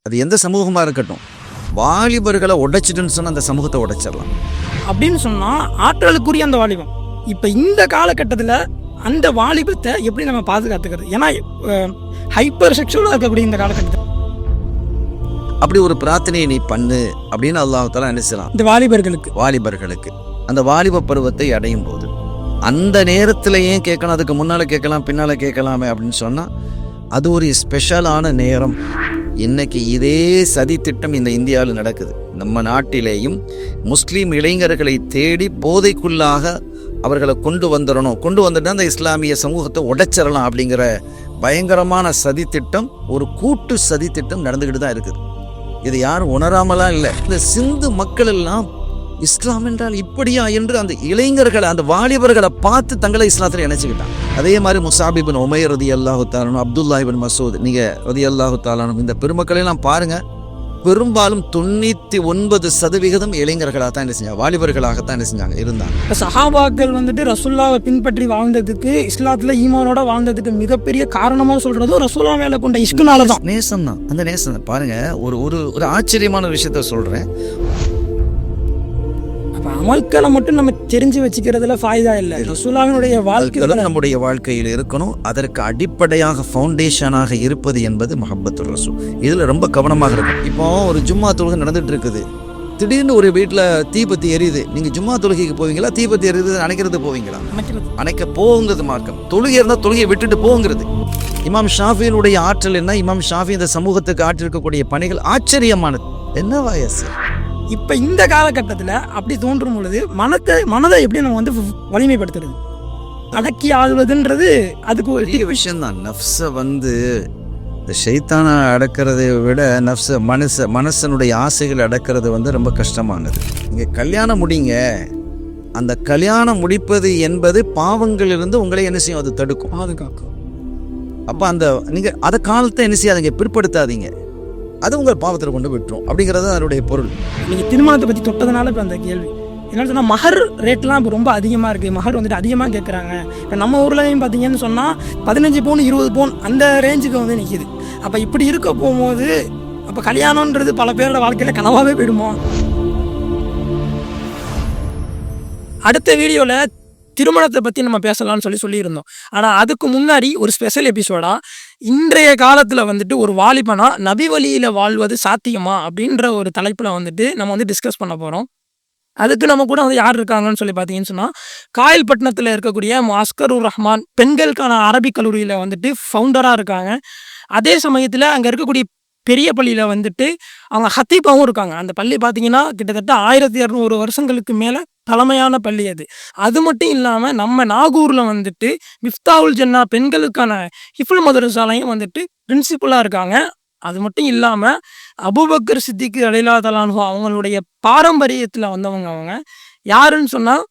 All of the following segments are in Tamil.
அது எந்த சமூகமாக இருக்கட்டும், வாலிபர்களை உடைச்சிட்டுன்னு சொன்னால் அந்த சமூகத்தை உடைச்சிடலாம் அப்படின்னு சொன்னால் ஆற்றலுக்குரிய அந்த வாலிபம். இப்போ இந்த காலகட்டத்தில் அந்த வாலிபத்தை எப்படி நம்ம பாதுகாத்துக்கிறது? ஏன்னா ஹைப்பர் செக்ஷுவலாக இருக்கக்கூடிய இந்த காலகட்டத்தில் அப்படி ஒரு பிரார்த்தனையை நீ பண்ணு அப்படின்னு அல்லாஹ் தஆலா என்ன செய்யலாம், இந்த வாலிபர்களுக்கு அந்த வாலிப பருவத்தை அடையும் போது அந்த நேரத்தில் ஏன் கேட்கணும், அதுக்கு முன்னால் கேட்கலாம் பின்னால் கேட்கலாமே அப்படின்னு சொன்னால் அது ஒரு ஸ்பெஷலான நேரம். இன்னைக்கு இதே சதி திட்டம் இந்த இந்தியாவில் நடக்குது. நம்ம நாட்டிலேயும் முஸ்லீம் இளைஞர்களை தேடி போதைக்குள்ளாக அவர்களை கொண்டு வந்துட்டு அந்த இஸ்லாமிய சமூகத்தை உடைச்சிடலாம் அப்படிங்கிற பயங்கரமான சதி திட்டம், ஒரு கூட்டு சதி திட்டம் நடந்துக்கிட்டு தான் இருக்குது. இது யாரும் உணராமலாம் இல்லை. இந்த சிந்து மக்கள் எல்லாம் இஸ்லாம் என்றால் இப்படியா என்று அந்த இளைஞர்களை, அந்த வாலிபர்களை பார்த்து தங்களை இஸ்லாத்தில் இணைச்சிக்கிட்டாங்க. அதே மாதிரி முஸாப் இப்னு உமைர் ரலியல்லாஹு தஆலா, அப்துல்லாஹ் இப்னு மஸ்ஊத், நீங்கள் ரலியல்லாஹு தஆலா, இந்த பெருமக்களெல்லாம் பாருங்கள், பெரும்பாலும் 99% இளைஞர்களாக தான் என்ன செஞ்சாங்க, வாலிபர்களாகத்தான் என்ன செஞ்சாங்க இருந்தாங்க. இப்போ சஹாபாக்கள் வந்துட்டு ரசூல்லாவை பின்பற்றி வாழ்ந்ததுக்கு, இஸ்லாத்தில் ஈமானோட வாழ்ந்ததுக்கு மிகப்பெரிய காரணமாக சொல்கிறதும் ரசூல்லா மேலே கொண்ட இஷ்குனால தான். நேசம் தான், அந்த நேசம் தான். பாருங்கள், ஒரு ஆச்சரியமான விஷயத்த சொல்கிறேன். அப்போ அமல்களை மட்டும் நம்ம தெரிஞ்சு வச்சுக்கிறதுல ஃபாய்தா இல்லை. ரசூலுல்லாஹ்வுடைய வாழ்க்கை நம்முடைய வாழ்க்கையில் இருக்கணும். அதற்கு அடிப்படையாக ஃபவுண்டேஷனாக இருப்பது என்பது முஹப்பத்துர் ரசூல். இதில் ரொம்ப கவனமாக இருக்கும். இப்போ ஒரு ஜும்மா தொழுகை நடந்துட்டு இருக்குது, திடீர்னு ஒரு வீட்டில் தீபத்தி எரியுது. நீங்கள் ஜும்மா தொழுகைக்கு போவீங்களா, தீபத்தி எரியுது அணைக்கிறது போவீங்களா? அணைக்க போங்கிறது மார்க்கம். தொழுகை இருந்தால் தொழுகையை விட்டுட்டு போங்கிறது. இமாம் ஷாஃபியினுடைய ஆற்றல் என்ன, இமாம் ஷாஃபி இந்த சமூகத்துக்கு ஆற்றிருக்கக்கூடிய பணிகள் ஆச்சரியமானது. என்ன வயசு இப்போ இந்த காலகட்டத்தில் அப்படி தோன்றும் பொழுது மனதை எப்படி நம்ம வந்து வலிமைப்படுத்துறது, அடக்கி ஆளுவதுன்றது அதுக்கு ஒரு விஷயம்தான். நஃப்ஸை வந்து இந்த ஷைத்தானை அடக்கிறதை விட மனசனுடைய ஆசைகளை அடக்கிறது வந்து ரொம்ப கஷ்டமானது. இங்கே கல்யாணம் முடிங்க, அந்த கல்யாணம் முடிப்பது என்பது பாவங்களிலிருந்து உங்களை என்ன செய்யும், அது தடுக்கும், பாதுகாக்கும். அப்போ அந்த நீங்கள் அதை காலத்தை என்ன செய்யாதீங்க, பிற்படுத்தாதீங்க, அது உங்கள் பாவத்தில் கொண்டு விட்டுரும் அப்படிங்கிறது அதனுடைய பொருள். நீங்கள் திருமணத்தை பற்றி தொட்டதுனால இப்போ அந்த கேள்வி என்ன சொன்னால், மகர் ரேட்லாம் இப்போ ரொம்ப அதிகமாக இருக்குது. மகர் வந்துட்டு அதிகமாக கேட்குறாங்க. இப்போ நம்ம ஊர்லையும் பார்த்தீங்கன்னு சொன்னால் 15 பவுன் 20 பவுன் அந்த ரேஞ்சுக்கு வந்து நிற்கிது. அப்போ இப்படி இருக்க போகும்போது அப்போ கல்யாணன்றது பல பேரோட வாழ்க்கையில் கனவாகவே போயிடுமோ? அடுத்த வீடியோவில் திருமணத்தை பற்றி நம்ம பேசலாம்னு சொல்லியிருந்தோம். ஆனால் அதுக்கு முன்னாடி ஒரு ஸ்பெஷல் எபிசோடாக இன்றைய காலத்தில் வந்துட்டு ஒரு வாலிபனா நபி வழியில் வாழ்வது சாத்தியமா அப்படின்ற ஒரு தலைப்பில் வந்துட்டு நம்ம வந்து டிஸ்கஸ் பண்ண போகிறோம். அதுக்கு நம்ம கூட வந்து யார் இருக்காங்கன்னு சொல்லி பார்த்தீங்கன்னு சொன்னால், காயல்பட்டினத்தில் இருக்கக்கூடிய அஸ்கருர் ரஹ்மான் பெண்களுக்கான அரபிக் கல்லூரியில் வந்துட்டு ஃபவுண்டராக இருக்காங்க. அதே சமயத்தில் அங்கே இருக்கக்கூடிய பெரிய பள்ளியில் வந்துட்டு அவங்க ஹத்தீபாவும் இருக்காங்க. அந்த பள்ளி பார்த்தீங்கன்னா கிட்டத்தட்ட 1200 வருஷங்களுக்கு மேலே தலைமையான பள்ளி அது. அது மட்டும் இல்லாமல் நம்ம நாகூரில் வந்துட்டு மிஃப்தாவுல் ஜன்னா பெண்களுக்கான ஹிஃபுல் மதரசாலையும் வந்துட்டு பிரின்சிபலாக இருக்காங்க. அது மட்டும் இல்லாமல் அபூபக்கர் சித்திக் ரலியல்லாஹு தஆலா அன்ஹு அவங்களுடைய பாரம்பரியத்தில் வந்தவங்க. அவங்க யாருன்னு சொன்னால்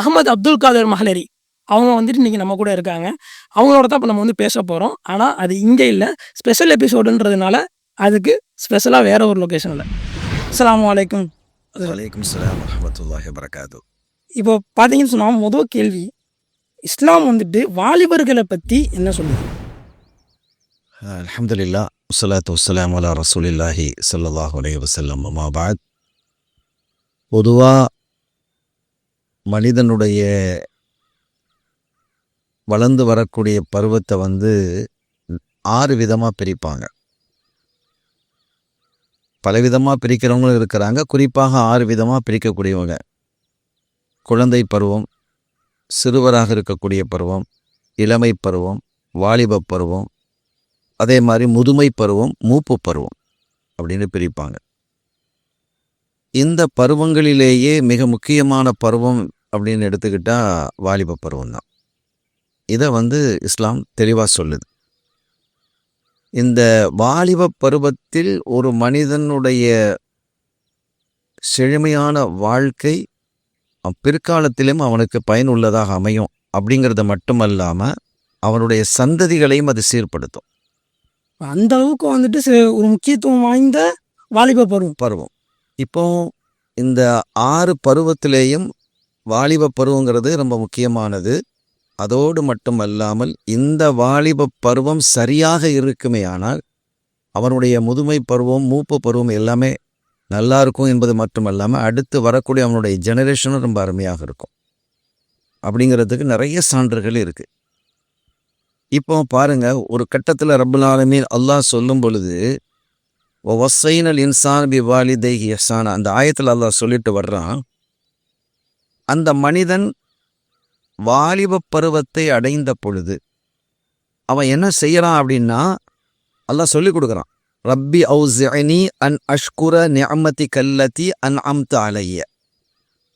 அஹ்மத் அப்துல் காதர் மஹ்லரி. அவங்க வந்துட்டு இன்றைக்கி நம்ம கூட இருக்காங்க. அவங்களோட தான் இப்போ நம்ம வந்து பேச போகிறோம். ஆனால் அது இங்கே இல்லை, ஸ்பெஷல் எபிசோடுன்றதுனால அதுக்கு ஸ்பெஷலாக வேறு ஒரு லொக்கேஷனில். அஸ்ஸலாமு அலைக்கும். வலைக்கும் ஸலாம் வரஹ்மத்துல்லாஹி வபரகாத்துஹு. இப்போ பார்த்தீங்கன்னு சொன்னால் முதல் கேள்வி, இஸ்லாம் வந்துட்டு வாலிபர்களை பற்றி என்ன சொல்லுது? அல்ஹம்துலில்லாஹ் வஸ்ஸலாத்து வஸ்ஸலாமு அலா ரசூலில்லாஹி ஸல்லல்லாஹு அலைஹி வஸல்லம். அம்மா பஅத். பொதுவாக மனிதனுடைய வளர்ந்து வரக்கூடிய பருவத்தை வந்து 6 விதமாக பிரிப்பாங்க. பலவிதமாக பிரிக்கிறவங்களும் இருக்கிறாங்க. குறிப்பாக 6 விதமாக பிரிக்கக்கூடியவங்க: குழந்தை பருவம், சிறுவராக இருக்கக்கூடிய பருவம், இளமை பருவம், வாலிப பருவம், அதே மாதிரி முதுமை பருவம், மூப்பு பருவம் அப்படின்னு பிரிப்பாங்க. இந்த பருவங்களிலேயே மிக முக்கியமான பருவம் அப்படின்னு எடுத்துக்கிட்டால் வாலிப பருவம் தான். இதை வந்து இஸ்லாம் தெளிவாக சொல்லுது. இந்த வாலிப பருவத்தில் ஒரு மனிதனுடைய செழுமையான வாழ்க்கை பிற்காலத்திலும் அவனுக்கு பயனுள்ளதாக அமையும் அப்படிங்கிறத மட்டுமல்லாமல் அவனுடைய சந்ததிகளையும் அது சீர்படுத்தும். அந்த அளவுக்கு வந்துட்டு ஒரு முக்கியத்துவம் வாய்ந்த வாலிப பருவம். இப்போ இந்த 6 பருவத்திலேயும் வாலிப பருவங்கிறது ரொம்ப முக்கியமானது. அதோடு மட்டுமல்லாமல் இந்த வாலிப பருவம் சரியாக இருக்குமே ஆனால் அவனுடைய முதுமை பருவம் மூப்பு பருவம் எல்லாமே நல்லா இருக்கும் என்பது மட்டுமல்லாமல் அடுத்து வரக்கூடிய அவனுடைய ஜெனரேஷனும் ரொம்ப அருமையாக இருக்கும் அப்படிங்கிறதுக்கு நிறைய சான்றுகள் இருக்குது. இப்போ பாருங்க, ஒரு கட்டத்தில் ரப்பல் ஆலமீன் அல்லாஹ் சொல்லும் பொழுது வஸ்ஸைனல் இன்சான் பி வாலிதைஹி இஹ்சானா, அந்த ஆயத்தில் அல்லாஹ் சொல்லிட்டு வர்றான். அந்த மனிதன் வாலிப பருவத்தை அடைந்த பொழுது அவன் என்ன செய்யறான் அப்படின்னா அல்லாஹ் சொல்லி கொடுக்குறான். ரப்பி அவுஸிஅனி அன் அஷ்குர நிஅமதி கல்லதி அன்அம்த அலைய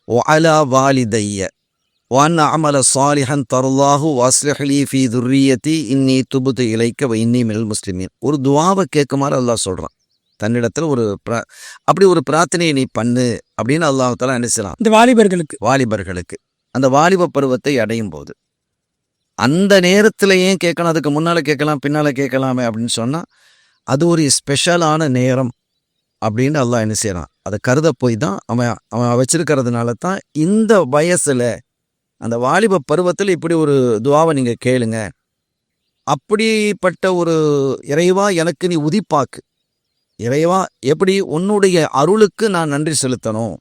வ அலா வாலிதைய வ அன் அமல சாலிஹன் தர்லாஹு வஸ்லிஹ் லீ ஃபீ துர்ரியதி இன்னி துபுது இலைக்க வ இன்னி மினல் முஸ்லிமீன். ஒரு துஆவை கேட்குமாறு அல்லாஹ் சொல்றான். தன்னிடத்தில் அப்படி ஒரு பிரார்த்தனையை நீ பண்ணு அப்படின்னு அல்லாஹ் தஆலா என்ன செய்யலாம், இந்த வாலிபர்களுக்கு அந்த வாலிப பருவத்தை அடையும் போது அந்த நேரத்தில் ஏன் கேட்கணும், அதுக்கு முன்னால் கேட்கலாம் பின்னால் கேட்கலாமே அப்படின்னு சொன்னால் அது ஒரு ஸ்பெஷலான நேரம் அப்படின்னு அல்லாஹ் என்ன செய்யறான். அதை கருத போய் தான் அவன் வச்சிருக்கிறதுனால தான் இந்த வயசில் அந்த வாலிப பருவத்தில் இப்படி ஒரு துஆவை நீங்கள் கேளுங்க. அப்படிப்பட்ட ஒரு இறைவா எனக்கு நீ உதிப்பாக்கு, இறைவா எப்படி உன்னுடைய அருளுக்கு நான் நன்றி செலுத்தணும்,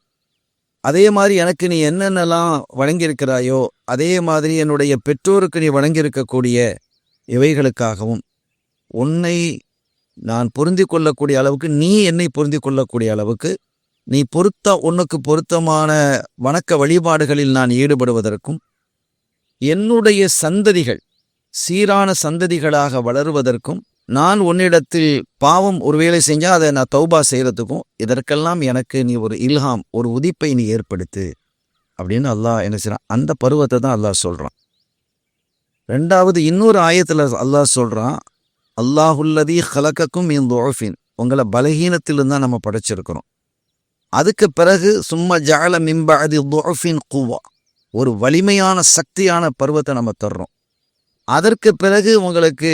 அதே மாதிரி எனக்கு நீ என்னென்னலாம் வழங்கியிருக்கிறாயோ அதே மாதிரி என்னுடைய பெற்றோருக்கு நீ வழங்கியிருக்கக்கூடிய இவைகளுக்காகவும் உன்னை நான் பொருந்தி கொள்ளக்கூடிய அளவுக்கு, நீ என்னை பொருந்தி கொள்ளக்கூடிய அளவுக்கு நீ உனக்கு பொருத்தமான வணக்க வழிபாடுகளில் நான் ஈடுபடுவதற்கும் என்னுடைய சந்ததிகள் சீரான சந்ததிகளாக வளருவதற்கும் நான் உன்னிடத்தில் பாவம் ஒருவேளை செஞ்சால் அதை நான் தௌபா செய்கிறதுக்கும் இதற்கெல்லாம் எனக்கு நீ ஒரு இல்ஹாம், ஒரு உதிப்பை நீ ஏற்படுத்து அப்படின்னு அல்லாஹ் என்ன செய்கிறான். அந்த பருவத்தை தான் அல்லாஹ் சொல்கிறான். ரெண்டாவது இன்னொரு ஆயத்தில் அல்லாஹ் சொல்கிறான், அல்லாஹுல்லதி ஹலக்கக்கும் மின் துஅஃபின், உங்களை பலகீனத்திலிருந்து தான் நம்ம படைச்சிருக்கிறோம். அதுக்கு பிறகு சும்மா ஜஅல மின் பஅதி துஅஃபின் குவா, ஒரு வலிமையான சக்தியான பருவத்தை நம்ம தர்றோம். அதற்கு பிறகு உங்களுக்கு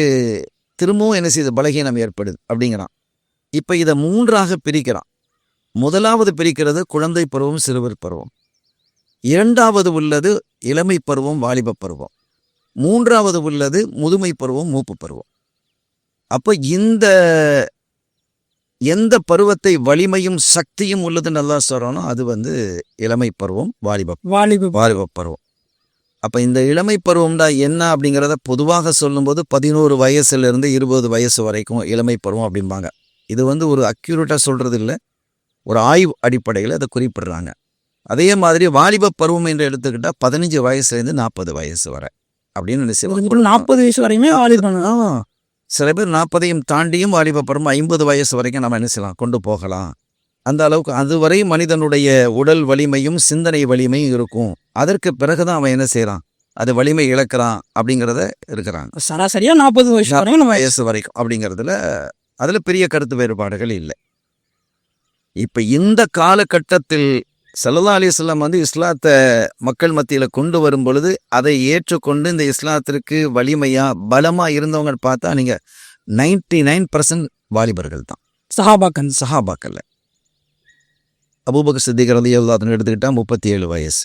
திரும்பவும் என்ன செய்யுது, பலகீனம் ஏற்படுது அப்படிங்கிறான். இப்போ இதை மூன்றாக பிரிக்கிறான். முதலாவது பிரிக்கிறது குழந்தை பருவம், சிறுவர் பருவம். இரண்டாவது உள்ளது இளமை பருவம், வாலிப பருவம். மூன்றாவது உள்ளது முதுமை பருவம், மூப்பு பருவம். அப்போ எந்த பருவத்தை வலிமையும் சக்தியும் உள்ளது நல்லா சொல்கிறோனோ அது இளமை பருவம், வாலிப பருவம். அப்போ இந்த இளமை பருவம்டா என்ன அப்படிங்கிறத பொதுவாக சொல்லும்போது 11 வயசுலேருந்து 20 வயசு வரைக்கும் இளமை பருவம் அப்படிம்பாங்க. இது ஒரு அக்யூரேட்டாக சொல்கிறது இல்லை, ஒரு ஆய்வு அடிப்படையில் அதை குறிப்பிடுறாங்க. அதே மாதிரி வாலிப பருவம் என்று எடுத்துக்கிட்டால் 15 வயசுலேருந்து 40 வயசு வரை அப்படின்னு நினைச்சு 40 வயசு வரையுமே வாலிபம். சில பேர் 40ஐயும் தாண்டியும் வாலிப பருவம் 50 வயசு வரைக்கும் நம்ம என்ன செய்யலாம், கொண்டு போகலாம். அந்த அளவுக்கு அதுவரை மனிதனுடைய உடல் வலிமையும் சிந்தனை வலிமையும் இருக்கும். அதற்கு பிறகுதான் அவன் என்ன செய்யறான், அது வலிமை இழக்கிறான் அப்படிங்கிறத இருக்கிறாங்க. சராசரியா 40 வயசு வரைக்கும் அப்படிங்கிறதுல அதுல பெரிய கருத்து வேறுபாடுகள் இல்லை. இப்ப இந்த காலகட்டத்தில் ஸல்லல்லாஹு அலைஹி வஸல்லம் இஸ்லாத்தை மக்கள் மத்தியில கொண்டு வரும் பொழுது அதை ஏற்றுக்கொண்டு இந்த இஸ்லாத்திற்கு வலிமையா பலமா இருந்தவங்க பார்த்தா நீங்க 99% வாலிபர்கள் தான், சஹாபாக்கள்ல. அபூபக்கர் சித்திக் ரலியல்லாஹு அன்ஹு எடுத்துக்கிட்டா 37 வயசு,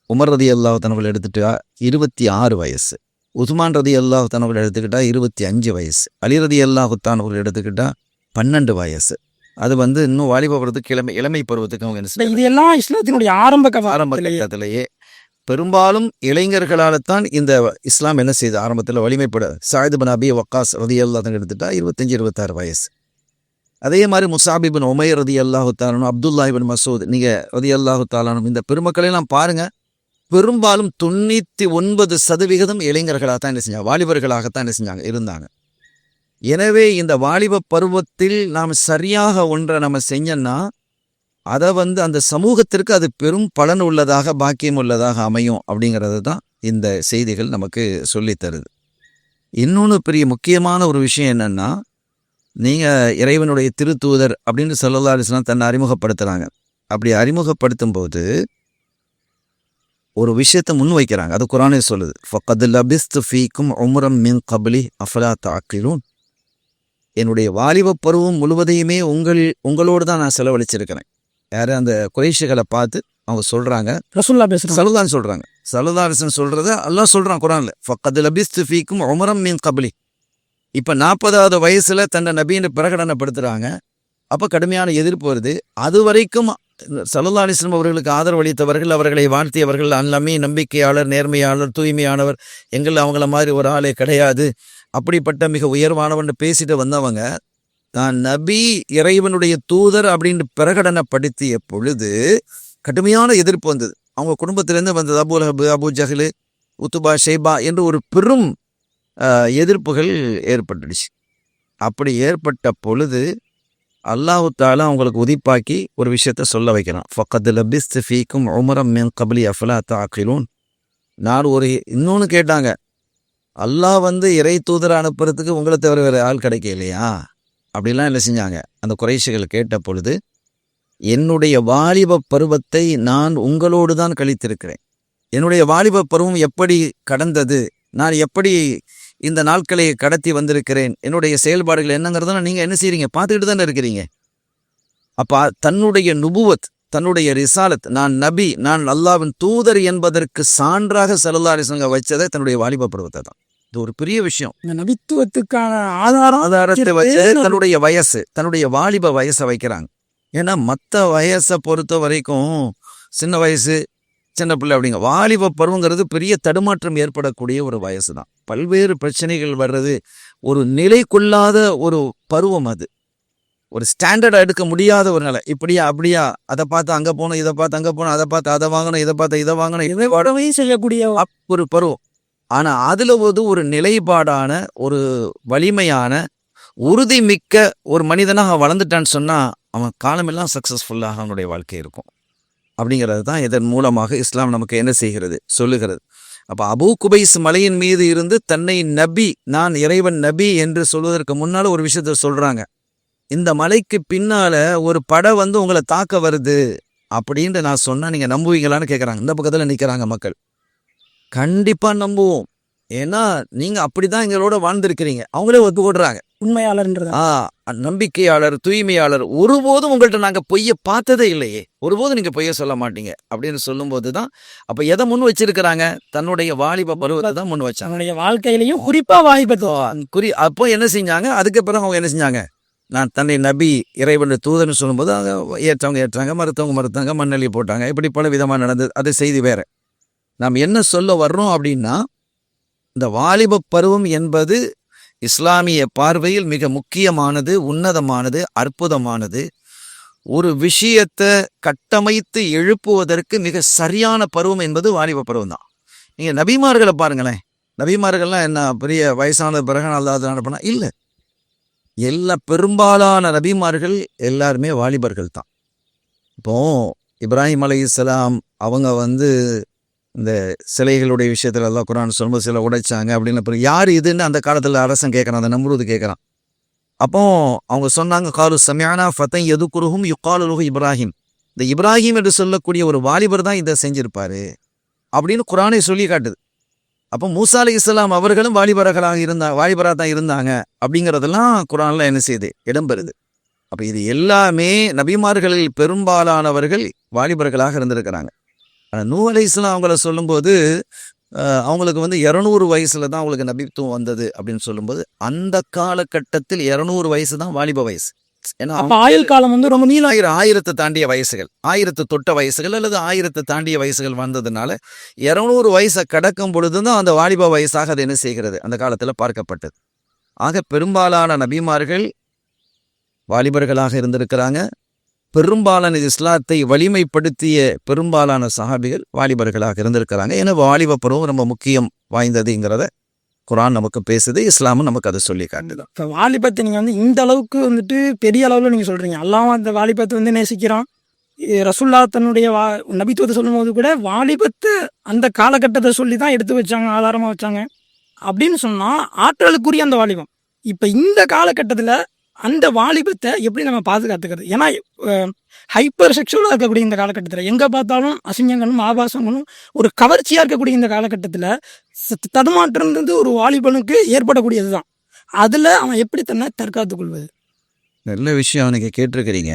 உமர் ரலியல்லாஹு அன்ஹு எடுத்துக்கிட்டா 26 வயசு, உஸ்மான் ரலியல்லாஹு அன்ஹு எடுத்துக்கிட்டா 25 வயசு, அலி ரலியல்லாஹு அன்ஹு எடுத்துக்கிட்டா 12 வயசு. அது இன்னும் வாலிப பருவத்துக்கு இளமை பருவத்துக்கு அவங்க இதெல்லாம் இஸ்லாத்தினுடைய ஆரம்ப காலத்திலேயே பெரும்பாலும் இளைஞர்களால்தான் இந்த இஸ்லாம் என்ன செய்யுது, ஆரம்பத்தில் வலிமைப்பட. சஅத் இப்னு அபி வக்காஸ் ரலியல்லாஹு அன்ஹு எடுத்துட்டா 25-26 வயசு. அதே மாதிரி முஸாப் இப்னு உமைர் ரலியல்லாஹு தஆலா அன்ஹு, அப்துல்லா இப்னு மஸ்ஊத் ரலியல்லாஹு தஆலா அன்ஹு, இந்த பெருமக்களெல்லாம் பாருங்க, பெரும்பாலும் 99% இளைஞர்களாக தான் என்ன செஞ்சாங்க, வாலிபர்களாகத்தான் என்ன செஞ்சாங்க, இருந்தாங்க. எனவே இந்த வாலிப பருவத்தில் நாம் சரியாக ஒன்றை நம்ம செஞ்சோன்னா அதை அந்த சமூகத்திற்கு அது பெரும் பலன் உள்ளதாக, பாக்கியம் உள்ளதாக அமையும் அப்படிங்கிறது தான் இந்த செய்திகள் நமக்கு சொல்லித்தருது. இன்னொன்று பெரிய முக்கியமான ஒரு விஷயம் என்னன்னா, நீங்கள் இறைவனுடைய திருத்தூதர் அப்படின்னு ஸல்லல்லாஹு அலைஹி வஸல்லம் தன்னை அறிமுகப்படுத்துகிறாங்க. அப்படி அறிமுகப்படுத்தும் போது ஒரு விஷயத்தை முன்வைக்கிறாங்க. அது குர்ஆனே சொல்லுது, ஃபக்கத் லபிஸ்து ஃபீக்கும் உம்ரம் மின் கப்லி அஃபலா தஅக்கிலூன், என்னுடைய வாலிப பருவம் முழுவதையுமே உங்களோடு தான் நான் செலவழிச்சிருக்கிறேன். யாரு, அந்த குறைஷிகளை பார்த்து அவங்க சொல்கிறாங்க, ஸல்லல்லாஹு சொல்கிறாங்க. ஸல்லல்லாஹு அலைஹி வஸல்லம் சொல்கிறத அல்லாஹ் சொல்கிறான் குர்ஆனில், ஃபக்கத் லபிஸ்து ஃபீக்கும் உம்ரம் மின் கப்லி, இப்போ 40வது வயசுல தன்னை நபின்னு பிரகடனப்படுத்துறாங்க. அப்போ கடுமையான எதிர்ப்பு வருது. அது வரைக்கும் ஸல்லல்லாஹு அலைஹி வஸல்லம் அவர்களுக்கு ஆதரவளித்தவர்கள், அவர்களை வாழ்த்தியவர்கள், அல்லமே நம்பிக்கையாளர், நேர்மையாளர், தூய்மையானவர், எங்கள் அவங்கள மாதிரி ஒரு ஆளே கிடையாது, அப்படிப்பட்ட மிக உயர்வானவன் பேசிட்டு வந்தவங்க தான் நபி இறைவனுடைய தூதர் அப்படின்னு பிரகடனப்படுத்திய பொழுது கடுமையான எதிர்ப்பு வந்தது. அவங்க குடும்பத்திலேருந்து வந்தது Abu Lahab, Abu Jahl, Utba, Shaiba என்று ஒரு பெரும் எதிர்ப்புகள் ஏற்பட்டுடுச்சு. அப்படி ஏற்பட்ட பொழுது அல்லாஹு தஆலா அவங்களுக்கு உதிப்பாக்கி ஒரு விஷயத்த சொல்ல வைக்கிறான். ஃபக்கத் லபிஸ்து ஃபீக்கும் உமரம் மின் கப்லி அஃபலா தஅகிலூன். நான் ஒரு இன்னொன்று கேட்டாங்க, அல்லாஹ் இறை தூதரை அனுப்புறதுக்கு உங்களை தவிர வேறு ஆள் கிடைக்கலையா அப்படிலாம் என்ன செஞ்சாங்க அந்த குறைஷிகள் கேட்ட பொழுது, என்னுடைய வாலிப பருவத்தை நான் உங்களோடு தான் கழித்திருக்கிறேன். என்னுடைய வாலிப பருவம் எப்படி கடந்தது, நான் எப்படி இந்த நாட்களை கடத்தி வந்திருக்கிறேன், என்னுடைய செயல்பாடுகள் என்னங்கிறத நீங்கள் என்ன செய்கிறீங்க, பார்த்துக்கிட்டு தானே இருக்கிறீங்க. அப்போ தன்னுடைய நுபுவத், தன்னுடைய ரிசாலத், நான் நபி, நான் அல்லாஹ்வின் தூதர் என்பதற்கு சான்றாக ஸல்லல்லாஹு அலைஹி வஸல்லம் வச்சதை தன்னுடைய வாலிப பருவத்தை தான். இது ஒரு பெரிய விஷயம். இந்த நபித்துவத்துக்கான ஆதாரத்தை வச்சு தன்னுடைய வயசு, தன்னுடைய வாலிப வயசை வைக்கிறாங்க. ஏன்னா மற்ற வயசை பொறுத்த வரைக்கும் சின்ன வயசு, சின்ன பிள்ளை அப்படிங்க. வாலிப பருவங்கிறது பெரிய தடுமாற்றம் ஏற்படக்கூடிய ஒரு வயசு தான். பல்வேறு பிரச்சனைகள் வர்றது, ஒரு நிலை கொள்ளாத ஒரு பருவம். அது ஒரு ஸ்டாண்டர்டாக எடுக்க முடியாத ஒரு நிலை. இப்படியா அப்படியா, அதை பார்த்து அங்கே போகணும், இதை பார்த்து அங்கே போகணும், அதை பார்த்து அதை வாங்கணும், இதை பார்த்து இதை வாங்கணும், இதை உடனே செய்யக்கூடிய ஒரு பருவம். ஆனால் அதில் ஒரு நிலைப்பாடான, ஒரு வலிமையான, உறுதிமிக்க ஒரு மனிதனாக வளர்ந்துட்டான்னு சொன்னால் அவன் காலமெல்லாம் சக்ஸஸ்ஃபுல்லாக அவனுடைய வாழ்க்கை இருக்கும். அப்படிங்கிறது தான் இதன் மூலமாக இஸ்லாம் நமக்கு என்ன செய்கிறது, சொல்லுகிறது. அப்போ அபூ குபைஸ் மலையின் மீது இருந்து தன்னை நபி, நான் இறைவன் நபி என்று சொல்வதற்கு முன்னால் ஒரு விஷயத்த சொல்கிறாங்க. இந்த மலைக்கு பின்னால் ஒரு படை உங்களை தாக்க வருது அப்படின்ட்டு நான் சொன்னால் நீங்கள் நம்புவீங்களான்னு கேட்குறாங்க. இந்த பக்கத்தில் நிற்கிறாங்க மக்கள். கண்டிப்பாக நம்புவோம், ஏன்னா நீங்கள் அப்படி தான் எங்களோட வாழ்ந்துருக்கிறீங்க. அவங்களே ஒத்துக்கொடுறாங்க. உண்மையாளர்ன்றது நம்பிக்கையாளர், தூய்மையாளர், ஒருபோதும் உங்கள்கிட்ட நாங்கள் பொய்யை பார்த்ததே இல்லையே, ஒருபோதும் நீங்கள் பொய்யை சொல்ல மாட்டீங்க அப்படின்னு சொல்லும்போது தான் அப்போ எதை முன் வச்சிருக்கிறாங்க, தன்னுடைய வாலிப பருவத்தை தான் முன் வச்சாங்க. தன்னுடைய வாழ்க்கையிலையும் குறிப்பாக வாலிபத்துவம் அப்போ என்ன செஞ்சாங்க, அதுக்கு பிறகு அவங்க என்ன செஞ்சாங்க, நான் தன்னை நபி இறைவனுடைய தூதர்னு சொல்லும்போது அவங்க ஏற்றவங்க ஏற்றாங்க, மறுத்தவங்க மண்ணெல்லி போட்டாங்க. இப்படி பல விதமாக நடந்தது. அது செய்தி வேற. நாம் என்ன சொல்ல வர்றோம் அப்படின்னா, இந்த வாலிப பருவம் என்பது இஸ்லாமிய பார்வையில் மிக முக்கியமானது, உன்னதமானது, அற்புதமானது. ஒரு விஷயத்தை கட்டமைத்து எழுப்புவதற்கு மிக சரியான பருவம் என்பது வாலிப பருவம் தான். நீங்கள் நபிமார்களை பாருங்களேன். நபிமார்கள்லாம் என்ன பெரிய வயசான பிறகு அல்லாஹ் அனுப்பினா இல்லை. பெரும்பாலான நபிமார்கள் எல்லாருமே வாலிபர்கள் தான். இப்போ இப்ராஹிம் அலைஹிஸ்ஸலாம் அவங்க இந்த சிலைகளுடைய விஷயத்துல எல்லாம் குர்ஆன் சொல்லும்போது சில உடைச்சாங்க அப்படின்னு. அப்புறம் யார் இதுன்னு அந்த காலத்தில் அரசன் கேட்குறான், அந்த நம்ரூது கேட்குறான். அப்போ அவங்க சொன்னாங்க, காலு சமியானா ஃபத்தை யதுகுருஹும் யுகாலு லஹு இப்ராஹிம். இந்த இப்ராஹிம் என்று சொல்லக்கூடிய ஒரு வாலிபர் தான் இதை செஞ்சிருப்பாரு அப்படின்னு குர்ஆனை சொல்லி காட்டுது. அப்போ மூசா அலைஹிஸ்ஸலாம் அவர்களும் வாலிபராக தான் இருந்தாங்க அப்படிங்கிறதெல்லாம் குர்ஆன்ல என்ன செய்யுது, இடம்பெறுது. அப்போ இது எல்லாமே நபிமார்களில் பெரும்பாலானவர்கள் வாலிபர்களாக இருந்திருக்கிறாங்க. நூஹ் அலைஹிஸ்ஸலாம் அவங்கள சொல்லும்போது அவங்களுக்கு 200 வயசுல தான் அவங்களுக்கு நபித்துவம் வந்தது அப்படின்னு சொல்லும்போது, அந்த காலகட்டத்தில் 200 வயசு தான் வாலிப வயசு. ஏன்னா ஆயுள் காலம் ரொம்ப நீளம். 1000 தாண்டிய வயசுகள், 1000 தொட்ட வயசுகள் அல்லது 1000 தாண்டிய வயசுகள் வந்ததுனால 200 வயசை கடக்கும் பொழுது தான் அந்த வாலிப வயசாக அது என்ன செய்கிறது, அந்த காலத்தில் பார்க்கப்பட்டது. ஆக பெரும்பாலான நபிமார்கள் வாலிபர்களாக இருந்திருக்கிறாங்க. பெரும்பாலான இஸ்லாத்தை வலிமைப்படுத்திய பெரும்பாலான சஹாபிகள் வாலிபர்களாக இருந்திருக்கிறாங்க. ஏன்னா வாலிப பருவம் ரொம்ப முக்கியம் வாய்ந்ததுங்கிறத குர்ஆன் நமக்கு பேசுது, இஸ்லாமும் நமக்கு அதை சொல்லி காட்டுது. இப்போ வாலிபத்தை நீங்கள் இந்த அளவுக்கு பெரிய அளவில் நீங்கள் சொல்கிறீங்க. அல்லாஹ் அந்த வாலிபத்தை நேசிக்கிறான். ரசூல்லா தன்னுடைய நபித்துவத்தை சொல்லும்போது கூட வாலிபத்தை அந்த காலகட்டத்தை சொல்லி தான் எடுத்து வச்சாங்க, ஆதாரமாக வச்சாங்க. அப்படின்னு சொன்னால் ஆற்றலுக்குரிய அந்த வாலிபம். இப்போ இந்த காலகட்டத்தில் அந்த வாலிபத்தை எப்படி நம்ம பாதுகாத்துக்கிறது? ஏன்னா ஹைப்பர் செக்ஷுவலாக இருக்கக்கூடிய இந்த காலகட்டத்தில் எங்கே பார்த்தாலும் அசிங்கங்களும் ஆபாசங்களும் ஒரு கவர்ச்சியாக இருக்கக்கூடிய இந்த காலகட்டத்தில் தடுமாற்றம்ன்றது ஒரு வாலிபனுக்கு ஏற்படக்கூடியது தான். அதில் அவன் எப்படி தன்னை தற்காத்துக் கொள்வது? நல்ல விஷயம் நீங்கள் கேட்டிருக்கிறீங்க.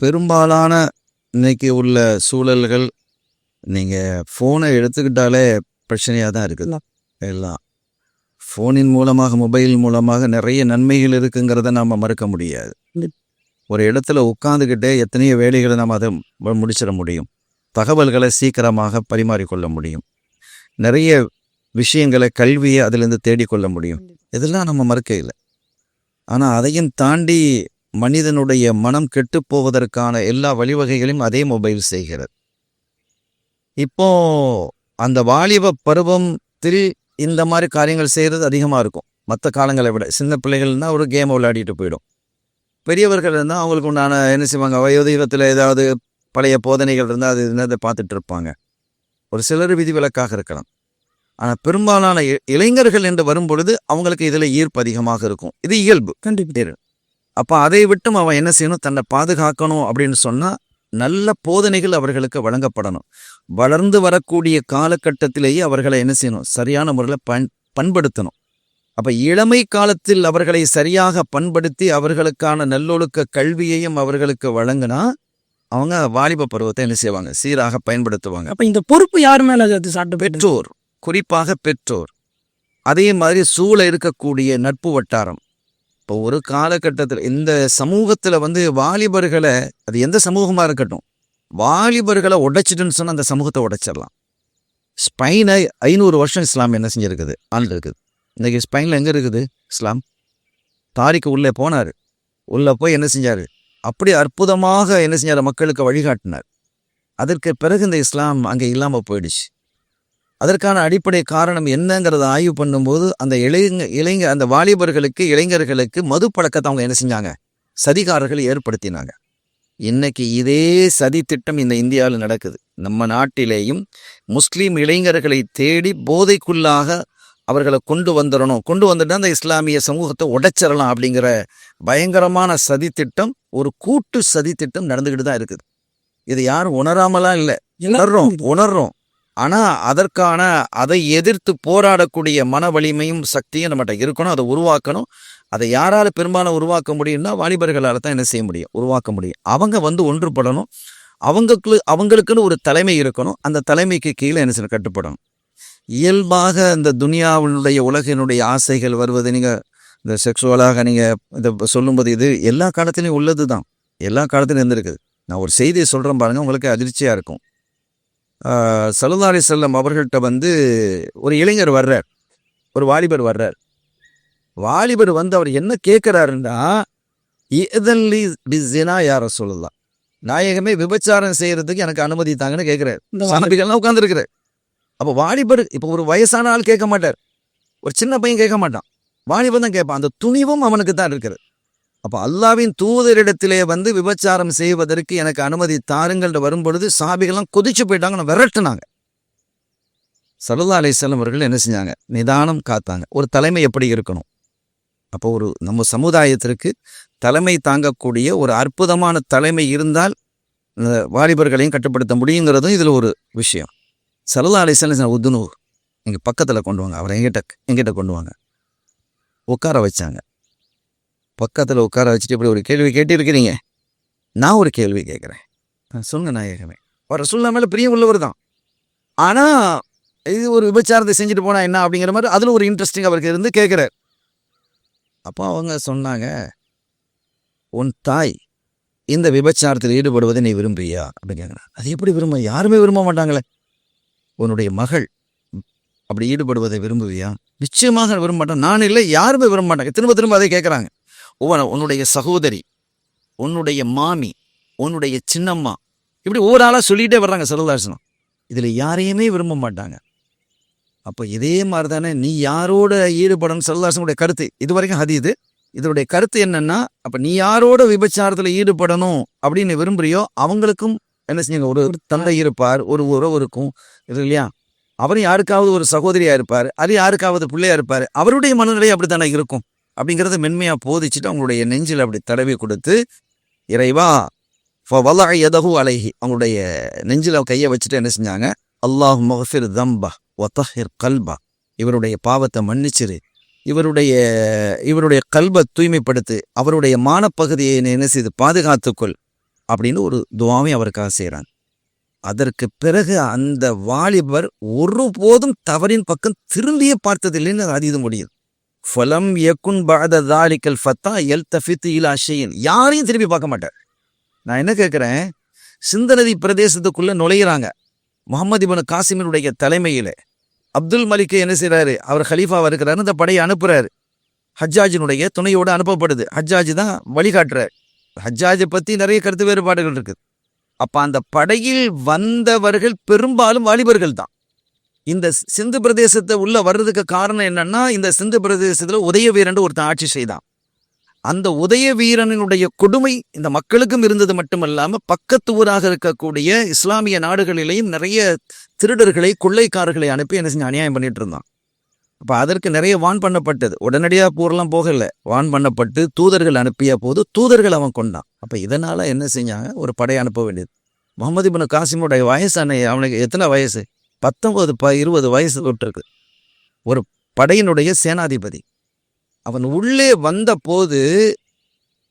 பெரும்பாலான இன்னைக்கு உள்ள சூழல்கள், நீங்கள் ஃபோனை எடுத்துக்கிட்டாலே பிரச்சனையாக தான் இருக்குது. எல்லாம் ஃபோனின் மூலமாக மொபைல் மூலமாக நிறைய நன்மைகள் இருக்குங்கிறத நாம் மறுக்க முடியாது. ஒரு இடத்துல உட்காந்துக்கிட்டே எத்தனையோ வேலைகளை நாம் அதை முடிச்சிட முடியும். தகவல்களை சீக்கிரமாக பரிமாறிக்கொள்ள முடியும். நிறைய விஷயங்களை கல்வியை அதிலிருந்து தேடிக்கொள்ள முடியும். இதெல்லாம் நம்ம மறுக்க இல்லை. ஆனால் அதையும் தாண்டி மனிதனுடைய மனம் கெட்டு போவதற்கான எல்லா வழிவகைகளையும் அதே மொபைல் செய்கிறது. இப்போ அந்த வாலிப பருவத்தில் இந்த மாதிரி காரியங்கள் செய்கிறது அதிகமாக இருக்கும் மற்ற காலங்களை விட. சின்ன பிள்ளைகள்னா ஒரு கேமை விளையாடிட்டு போயிடும். பெரியவர்கள் இருந்தால் அவங்களுக்கு உண்டான என்ன செய்வாங்க, வயோதிகத்தில் ஏதாவது பழைய போதனைகள் இருந்தால் அது என்னதை பார்த்துட்டு இருப்பாங்க. ஒரு சிலர் விதிவிலக்காக இருக்கலாம். ஆனால் பெரும்பாலான இளைஞர்கள் என்று வரும்பொழுது அவங்களுக்கு இதில் ஈர்ப்பு அதிகமாக இருக்கும். இது இயல்பு கண்டிப்பாக. அப்போ அதை விட்டும் அவன் என்ன செய்யணும், தன்னை பாதுகாக்கணும் அப்படின்னு சொன்னால் நல்ல போதனைகள் அவர்களுக்கு வழங்கப்படணும். வளர்ந்து வரக்கூடிய காலகட்டத்திலேயே அவர்களை என்ன செய்யணும், சரியான முறையில் பண்படுத்தணும். அப்போ இளமை காலத்தில் அவர்களை சரியாக பண்படுத்தி அவர்களுக்கான நல்லொழுக்க கல்வியையும் அவர்களுக்கு வழங்கினா அவங்க வாலிப பருவத்தை என்ன செய்வாங்க, சீராக பயன்படுத்துவாங்க. அப்போ இந்த பொறுப்பு யார் மேலே சாட்டு? பெற்றோர், குறிப்பாக பெற்றோர். அதே மாதிரி சூழ இருக்கக்கூடிய நட்பு வட்டாரம். இப்போ ஒரு காலகட்டத்தில் இந்த சமூகத்தில் வாலிபர்களை, அது எந்த சமூகமாக இருக்கட்டும், வாலிபர்களை உடைச்சிட்டுன்னு சொன்னால் அந்த சமூகத்தை உடைச்சிடலாம். ஸ்பெயினை 500 வருஷம் இஸ்லாம் என்ன செஞ்சுருக்குது, ஆண்டு இருக்குது. இன்றைக்கி ஸ்பெயினில் எங்கே இருக்குது இஸ்லாம்? தாரிக்கு உள்ளே போனார். உள்ளே போய் என்ன செஞ்சார், அப்படி அற்புதமாக என்ன செஞ்சார், மக்களுக்கு வழிகாட்டினார். அதற்கு பிறகு இந்த இஸ்லாம் அங்கே இல்லாமல் போயிடுச்சு. அதற்கான அடிப்படை காரணம் என்னங்கிறத ஆய்வு பண்ணும்போது அந்த அந்த வாலிபர்களுக்கு, இளைஞர்களுக்கு மது பழக்கத்தை அவங்க என்ன செஞ்சாங்க, சதிகாரர்கள் ஏற்படுத்தினாங்க. இன்னைக்கு இதே சதி திட்டம் இந்த இந்தியாவில் நடக்குது. நம்ம நாட்டிலேயும் முஸ்லீம் இளைஞர்களை தேடி போதைக்குள்ளாக அவர்களை கொண்டு வந்துட்டு அந்த இஸ்லாமிய சமூகத்தை உடைச்சிடலாம் அப்படிங்கிற பயங்கரமான சதி திட்டம், ஒரு கூட்டு சதி திட்டம் நடந்துக்கிட்டு தான் இருக்குது. இது யாரும் உணராமலாம் இல்லை, உணர்றோம். ஆனால் அதற்கான அதை எதிர்த்து போராடக்கூடிய மன வலிமையும் சக்தியும் நம்மகிட்ட இருக்கணும். அதை உருவாக்கணும். அதை யாரால் பெரும்பாலும் உருவாக்க முடியும்னா வாலிபர்களால் தான் என்ன செய்ய முடியும், உருவாக்க முடியும். அவங்க ஒன்றுபடணும். அவங்களுக்குன்னு ஒரு தலைமை இருக்கணும். அந்த தலைமைக்கு கீழே என்ன செய்ய கட்டுப்படணும். இயல்பாக இந்த துனியாவினுடைய உலகினுடைய ஆசைகள் வருவது, நீங்கள் இந்த செக்ஸுவலாக நீங்கள் இதை சொல்லும்போது இது எல்லா காலத்திலையும் உள்ளது தான், எல்லா காலத்திலையும் இருந்திருக்குது. நான் ஒரு செய்தியை சொல்கிறேன் பாருங்கள், உங்களுக்கு அதிர்ச்சியாக இருக்கும். ஸல்லல்லாஹு அலைஹி வஸல்லம் அவர்கள்ட்ட ஒரு இளைஞர் வர்றார், ஒரு வாலிபர் வர்றார். வாலிபர் அவர் என்ன கேட்குறாருன்னா, இதல்லி பிஸினா யார சொல்லலாம், நாயகமே விபச்சாரம் செய்கிறதுக்கு எனக்கு அனுமதி தாங்கன்னு கேட்குறாரு. சஹாபிகள்லாம் உட்காந்துருக்குறாரு. அப்போ வாலிபர், இப்போ ஒரு வயசான ஆள் கேட்க மாட்டார், ஒரு சின்ன பையன் கேட்க மாட்டான், வாலிபர் தான் கேட்பான். அந்த துணிவும் அவனுக்கு தான் இருக்கிறது. அப்போ அல்லாவின் தூதரிடத்திலே விபச்சாரம் செய்வதற்கு எனக்கு அனுமதி தாருங்கள்ட்ட வரும்பொழுது சஹாபிகள்லாம் கொதிச்சு போயிட்டாங்க, விரட்டுனாங்க. ஸல்லல்லாஹு அலைஹி வஸல்லம் அவர்கள் என்ன செஞ்சாங்க, நிதானம் காத்தாங்க. ஒரு தலைமை எப்படி இருக்கணும், அப்போ ஒரு நம்ம சமுதாயத்திற்கு தலைமை தாங்கக்கூடிய ஒரு அற்புதமான தலைமை இருந்தால் வாலிபர்களையும் கட்டுப்படுத்த முடியுங்கிறதும் இதில் ஒரு விஷயம். ஸல்லல்லாஹு அலைஹி வஸல்லம் உதுனு, எங்கள் பக்கத்தில் கொண்டு வாங்க, அவரை எங்கிட்ட கொண்டு வாங்க. உட்கார வச்சாங்க. பக்கத்தில் உட்கார வச்சுட்டு, இப்படி ஒரு கேள்வி கேட்டிருக்கிறீங்க, நான் ஒரு கேள்வி கேட்குறேன், சொல்லுங்க நாயகமே. அவர் ரசூலுல்லாஹ் மேலே பிரியம் உள்ளவர் தான். ஆனால் இது ஒரு விபச்சாரத்தை செஞ்சுட்டு போனால் என்ன அப்படிங்கிற மாதிரி அதில் ஒரு இன்ட்ரெஸ்டிங் அவருக்கு இருந்து கேட்குறார். அப்போ அவங்க சொன்னாங்க, உன் தாய் இந்த விபச்சாரத்தில் ஈடுபடுவதை நீ விரும்பியா அப்படின்னு கேட்குறேன். அது எப்படி விரும்ப, யாருமே விரும்ப மாட்டாங்களே. உன்னுடைய மகள் அப்படி ஈடுபடுவதை விரும்புவியா? நிச்சயமாக விரும்ப மாட்டான். நான் இல்லை, யாருமே விரும்ப மாட்டாங்க. திரும்ப அதை கேட்குறாங்க. உன்னுடைய சகோதரி, உன்னுடைய மாமி, உன்னுடைய சின்னம்மா, இப்படி ஒவ்வொரு ஆளாக சொல்லிகிட்டே வர்றாங்க ஸல்லல்லாஹு அலைஹி வஸல்லம். இதில் யாரையுமே விரும்ப மாட்டாங்க. அப்போ இதே மாதிரி தானே நீ யாரோட ஈடுபடணும், ஸல்லல்லாஹு அலைஹி வஸல்லம் கருத்து இது வரைக்கும் ஹதீது. இதனுடைய கருத்து என்னன்னா, அப்போ நீ யாரோட விபச்சாரத்தில் ஈடுபடணும் அப்படின்னு விரும்புறியோ அவங்களுக்கும் என்ன செஞ்சுங்க, ஒரு தந்தை இருப்பார், ஒரு உறவு இருக்கும், இது இல்லையா? அவரும் யாருக்காவது ஒரு சகோதரியாக இருப்பார், அது யாருக்காவது பிள்ளையாக இருப்பார். அவருடைய மனநிலை அப்படி தானே இருக்கும் அப்படிங்கிறத மென்மையாக போதிச்சுட்டு அவங்களுடைய நெஞ்சில் அப்படி தடவி கொடுத்து, இறைவா வலஅ யதஹு அலைஹி, அவங்களுடைய நெஞ்சில் கையை வச்சுட்டு என்ன செஞ்சாங்க, அல்லாஹு மஃபிர் தம்பா வதஹிர் கல்பா, இவருடைய பாவத்தை மன்னிச்சிரு, இவருடைய கல்பை தூய்மைப்படுத்து, அவருடைய மானப்பகுதியை என்ன செய்து பாதுகாத்துக்கொள் அப்படின்னு ஒரு துவாவை அவருக்காக செய்கிறாங்க. அதற்கு பிறகு அந்த வாலிபர் ஒருபோதும் தவறின் பக்கம் திரும்பியே பார்த்ததில்லைன்னு அது இது முடியுது. ஃபலம் யகுன் பஅத ذلிகல் ஃபத்தா யல்தஃபித் இலா ஷைஇன், யாரையும் திருப்பி பார்க்க மாட்டார். நான் என்ன கேட்குறேன், சிந்து நதி பிரதேசத்துக்குள்ள நுழையிறாங்க. முகமது இப்னு காசிமினுடைய தலைமையில அப்துல் மலிக் என்ன செய்றாரு, அவர் ஹலீஃபாவா இருக்கிறாரு, அந்த படையை அனுப்புறாரு. ஹஜ்ஜாஜினுடைய துணையோடு அனுப்பப்படுது. ஹஜ்ஜாஜ் தான் வழிகாட்டுறார். ஹஜ்ஜாஜை பத்தி நிறைய கருத்து வேறுபாடுகள் இருக்குது. அப்ப அந்த படையில் வந்தவர்கள் பெரும்பாலும் வாலிபர்கள் தான். இந்த சிந்து பிரதேசத்தை உள்ள வர்றதுக்கு காரணம் என்னன்னா, இந்த சிந்து பிரதேசத்துல உதயவீரன் ஒருத்தன் ஆட்சி செய்தான். அந்த உதயவீரனுடைய கொடுமை இந்த மக்களுக்கும் இருந்தது மட்டுமல்லாம பக்கத்து ஊராக இருக்கக்கூடிய இஸ்லாமிய நாடுகளிலேயும் நிறைய திருடர்களை கொள்ளைக்காரர்களை அனுப்பி என்ன செஞ்சு அநியாயம் பண்ணிட்டு இருந்தான். அப்ப அதற்கு நிறைய வான் பண்ணப்பட்டது. உடனடியாக போரெல்லாம் போகல, வான் பண்ணப்பட்டு தூதர்கள் அனுப்பிய போது தூதர்கள் அவன் கொண்டான். அப்ப இதனால என்ன செஞ்சாங்க, ஒரு படை அனுப்ப வேண்டியது. முகமது இப்னு காசிமுடைய வயசான, அவனுக்கு எத்தனை வயசு, 19 20 வயசு விட்டுருக்கு. ஒரு படையினுடைய சேனாதிபதி. அவன் உள்ளே வந்த போது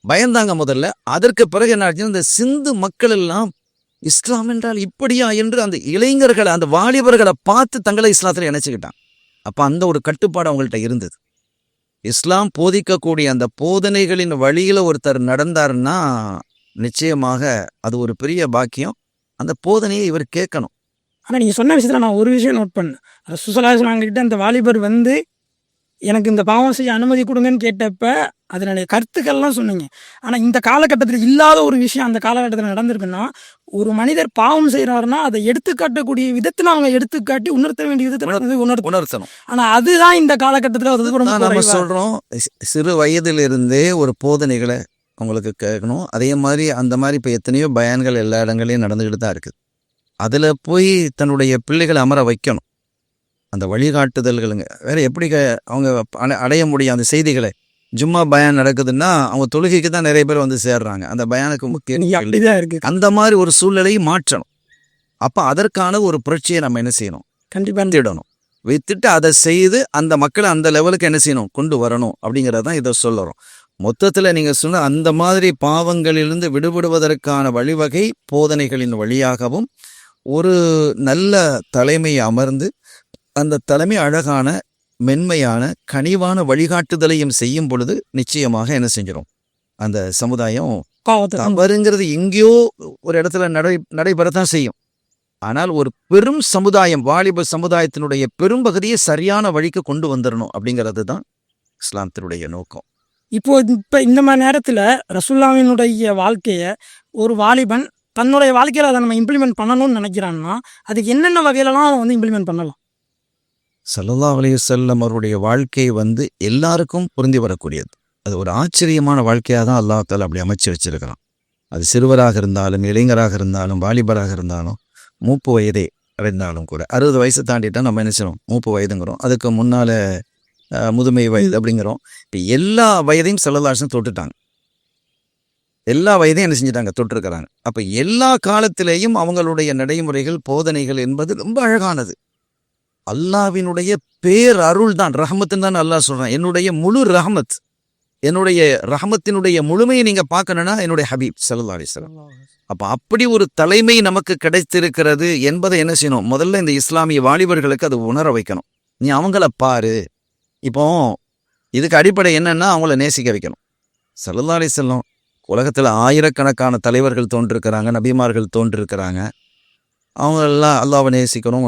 பயந்தாங்க முதல்ல. அதற்கு பிறகு என்ன ஆச்சுன்னா, இந்த சிந்து மக்கள் எல்லாம் இஸ்லாம் என்றால் இப்படியா என்று அந்த இளைஞர்களை, அந்த வாலிபர்களை பார்த்து தங்களை இஸ்லாத்தில் இணைச்சுக்கிட்டான். அப்ப அந்த ஒரு கட்டுப்பாடு அவங்கள்ட்ட இருந்தது. இஸ்லாம் போதிக்கக்கூடிய அந்த போதனைகளின் வழியில ஒருத்தர் நடந்தாருன்னா நிச்சயமாக அது ஒரு பெரிய பாக்கியம். அந்த போதனையை இவர் கேட்கணும். ஆனால் நீங்கள் சொன்ன விஷயத்தில் நான் ஒரு விஷயம் நோட் பண்ணேன். சுசலாசனாங்கிட்ட அந்த வாலிபர் வந்து எனக்கு இந்த பாவம் செய்ய அனுமதி கொடுங்கன்னு கேட்டப்ப அதனுடைய கருத்துக்கள்லாம் சொன்னீங்க. ஆனால் இந்த காலகட்டத்தில் இல்லாத ஒரு விஷயம் அந்த காலகட்டத்தில் நடந்திருக்குன்னா, ஒரு மனிதர் பாவம் செய்கிறாருன்னா அதை எடுத்துக்காட்டக்கூடிய விதத்தில் அவங்க எடுத்துக்காட்டி உணர்த்த வேண்டிய விதத்தில் உணர்த்தணும். ஆனால் அதுதான் இந்த காலகட்டத்தில் நம்ம சொல்கிறோம், சிறு வயதிலிருந்தே ஒரு போதனைகளை அவங்களுக்கு கேட்கணும். அதே மாதிரி அந்த மாதிரி இப்போ எத்தனையோ பயான்கள் எல்லா இடங்களையும் நடந்துக்கிட்டு தான் இருக்குது. அதில் போய் தன்னுடைய பிள்ளைகளை அமர வைக்கணும். அந்த வழிகாட்டுதல்களுங்க வேற எப்படி அவங்க அடைய முடியும் அந்த செய்திகளை. ஜும்மா பயான் நடக்குதுன்னா அவங்க தொழுகைக்கு தான் நிறைய பேர் வந்து சேர்றாங்க. அந்த பயானுக்கு முக்கியம் இருக்கு. அந்த மாதிரி ஒரு சூழ்நிலையை மாற்றணும். அப்போ அதற்கான ஒரு புரட்சியை நம்ம என்ன செய்யணும், கண்டிப்பாக வித்திடணும். வித்துட்டு அதை செய்து அந்த மக்களை அந்த லெவலுக்கு என்ன செய்யணும், கொண்டு வரணும். அப்படிங்கிறதான் இதை சொல்லுறோம். மொத்தத்தில் நீங்கள் சொன்ன அந்த மாதிரி பாவங்களிலிருந்து விடுபடுவதற்கான வழிவகை போதனைகளின் வழியாகவும் ஒரு நல்ல தலைமை அமர்ந்து அந்த தலைமை அழகான மென்மையான கனிவான வழிகாட்டுதலையும் செய்யும் பொழுது நிச்சயமாக என்ன செஞ்சிடும், அந்த சமுதாயம் தவறுங்கிறது எங்கேயோ ஒரு இடத்துல நடைபெறத்தான் செய்யும். ஆனால் ஒரு பெரும் சமுதாயம், வாலிப சமுதாயத்தினுடைய பெரும் பகுதியை சரியான வழிக்கு கொண்டு வந்துடணும். அப்படிங்கிறது தான் இஸ்லாத்தினுடைய நோக்கம். இப்போ இந்த மாதிரி நேரத்தில் ரசூலுல்லாஹ்வினுடைய வாழ்க்கையை ஒரு வாலிபன் தன்னுடைய வாழ்க்கையில் அதை நம்ம இம்ப்ளிமெண்ட் பண்ணணும்னு நினைக்கிறான்னா அதுக்கு என்னென்ன வகையிலலாம் அவன் வந்து இம்ப்ளிமெண்ட் பண்ணலாம்? ஸல்லல்லாஹு அலைஹி வஸல்லம் அவருடைய வாழ்க்கை வந்து எல்லாருக்கும் பொருந்தி வரக்கூடியது. அது ஒரு ஆச்சரியமான வாழ்க்கையாக தான் அல்லாஹ் தஆலா அப்படி அமைச்சு வச்சிருக்கிறான். அது சிறுவராக இருந்தாலும், இளைஞராக இருந்தாலும், வாலிபராக இருந்தாலும், மூப்பு வயதே அடைந்தாலும் கூட 60 வயசை தாண்டிட்டால் நம்ம என்ன செய்யணும், மூப்பு வயதுங்கிறோம். அதுக்கு முன்னால் முதுமை வயது அப்படிங்கிறோம். இப்போ எல்லா வயதையும் ஸல்லல்லாஹு அலைஹி வஸல்லம் தொட்டுட்டாங்க. எல்லா வயதையும் என்ன செஞ்சுட்டாங்க, தொட்டிருக்கிறாங்க. அப்போ எல்லா காலத்திலேயும் அவங்களுடைய நடைமுறைகள், போதனைகள் என்பது ரொம்ப அழகானது. அல்லாஹ்வினுடைய பேர் அருள் தான், ரஹமத்துன்னு தான் அல்லாஹ் சொல்கிறான். என்னுடைய முழு ரஹமத், என்னுடைய ரஹமத்தினுடைய முழுமையை நீங்கள் பார்க்கணுன்னா என்னுடைய ஹபீப் ஸல்லல்லாஹு அலைஹி வஸல்லம். அப்போ அப்படி ஒரு தலைமை நமக்கு கிடைத்திருக்கிறது என்பதை என்ன செய்யணும், முதல்ல இந்த இஸ்லாமிய வாலிபர்களுக்கு அதை உணர வைக்கணும். நீ அவங்கள பாரு. இப்போ இதுக்கு அடிப்படை என்னன்னா அவங்கள நேசிக்க வைக்கணும். ஸல்லல்லாஹு அலைஹி வஸல்லம் உலகத்தில் ஆயிரக்கணக்கான தலைவர்கள் தோன்றிருக்கிறாங்க, நபிமார்கள் தோன்றிருக்கிறாங்க. அவங்களெல்லாம் அல்லாஹ்வை நேசிக்கணும்.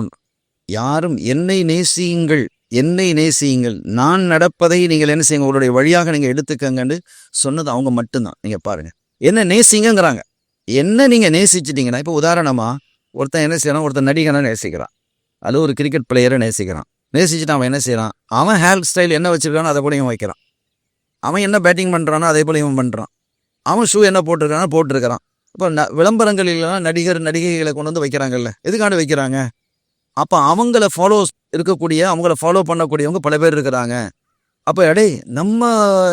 யாரும் என்னை நேசியுங்கள், என்னை நேசியுங்கள், நான் நடப்பதை நீங்கள் என்ன செய்யுங்க, உங்களுடைய வழியாக நீங்கள் எடுத்துக்கங்கன்னு சொன்னது அவங்க மட்டும்தான். நீங்கள் பாருங்கள், என்ன நேசிங்கிறாங்க. என்ன நீங்கள் நேசிச்சிட்டிங்கன்னா, இப்போ உதாரணமாக ஒருத்தன் என்ன செய்யறான், ஒருத்தன் நடிகனை நேசிக்கிறான், அது ஒரு கிரிக்கெட் பிளேயரை நேசிக்கிறான். நேசிச்சுட்டு அவன் என்ன செய்கிறான், அவன் ஹேர் ஸ்டைல் என்ன வச்சுருக்கானோ அதை போல இவன் வைக்கிறான். அவன் என்ன பேட்டிங் பண்ணுறானோ அதே போல இவன் பண்ணுறான். அவன் ஷூ என்ன போட்டிருக்கானோ போட்டிருக்கிறான். இப்போ விளம்பரங்களிலாம் நடிகர் நடிகைகளை கொண்டு வந்து வைக்கிறாங்கல்ல, எதுக்காண்டு வைக்கிறாங்க? அப்போ அவங்கள அவங்கள ஃபாலோ பண்ணக்கூடியவங்க பல பேர் இருக்கிறாங்க. அப்போ எடே நம்ம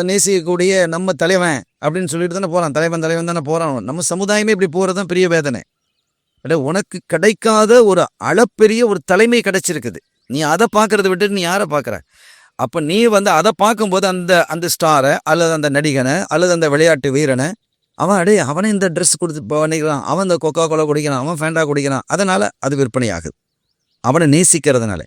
நேசிக்கக்கூடிய நம்ம தலைவன் அப்படின்னு சொல்லிட்டு தானே போகிறான், தலைவன் தானே போகிறான். நம்ம சமுதாயமே இப்படி போகிறது தான் பெரிய வேதனை. உனக்கு கிடைக்காத ஒரு அளப்பெரிய ஒரு தலைமை கிடைச்சிருக்குது. நீ அதை பார்க்கறத விட்டுட்டு நீ யாரை பார்க்குற? அப்போ நீ வந்து அதை பார்க்கும்போது அந்த ஸ்டாரை அல்லது அந்த நடிகனை அல்லது அந்த விளையாட்டு வீரனை அவனை இந்த ட்ரெஸ் கொடுத்து பண்ணிக்கிறான், அவன் இந்த கொக்கா கோலா குடிக்கிறான், அவன் ஃபேண்டா குடிக்கிறான், அதனால் அது விற்பனை ஆகுது. அவனை நேசிக்கிறதுனால.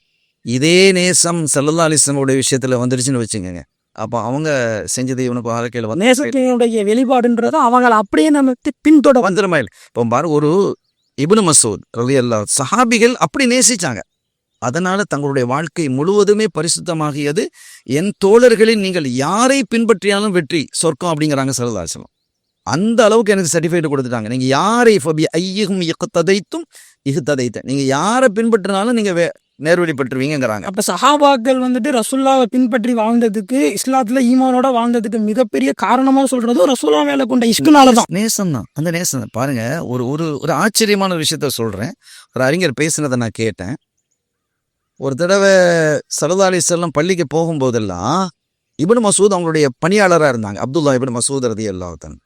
இதே நேசம் ஸல்லல்லாஹு அலைஹி வஸல்லம் விஷயத்தில் வந்துடுச்சுன்னு வச்சுக்கோங்க, அப்போ அவங்க செஞ்சது இவனுக்கு வாழ்க்கையில் வந்து நேசத்தினுடைய வெளிப்பாடுன்றது அவங்கள அப்படியே நமக்கு பின்தொடர் வந்துருமா இல்லை. இப்போ பாரு, ஒரு இப்னு மசூத் ரலியல்லாஹு சஹாபிகள் அப்படி நேசிச்சாங்க. அதனால தங்களுடைய வாழ்க்கை முழுவதுமே பரிசுத்தமாகியது. என் தோழர்களில் நீங்கள் யாரை பின்பற்றினாலும் வெற்றி சொர்க்கம் அப்படிங்கிறாங்க ஸல்லல்லாஹு அலைஹி வஸல்லம். அந்த அளவுக்கு எனக்கு சர்டிஃபிகேட் கொடுத்துட்டாங்க. நீங்கள் யாரை ஃபபி ஐயும் இஹ்ததைத்தும் இஹ்ததைத்த, நீங்கள் யாரை பின்பற்றினாலும் நீங்கள் நேர்வழி பெற்றுவீங்கிறாங்க. அப்ப சஹாபாக்கள் வந்துட்டு ரசூல்லாவை பின்பற்றி வாழ்ந்ததுக்கு, இஸ்லாத்துல ஈமானோட வாழ்ந்ததுக்கு மிகப்பெரிய காரணமா சொல்றதும் ரசூல்லா மேல கொண்ட இஷ்குனாலதான். நேசம் தான், அந்த நேசம் தான். பாருங்க, ஒரு ஒரு ஒரு ஆச்சரியமான விஷயத்த சொல்றேன். ஒரு அறிஞர் பேசினதை நான் கேட்டேன். ஒரு தடவை ஸல்லல்லாஹு அலைஹி வஸல்லம் பள்ளிக்கு போகும்போதெல்லாம் இப்னு மசூத் அவங்களுடைய பணியாளராக இருந்தாங்க. அப்துல்லா இப்னு மசூத் ரலியல்லாஹு தஆலா.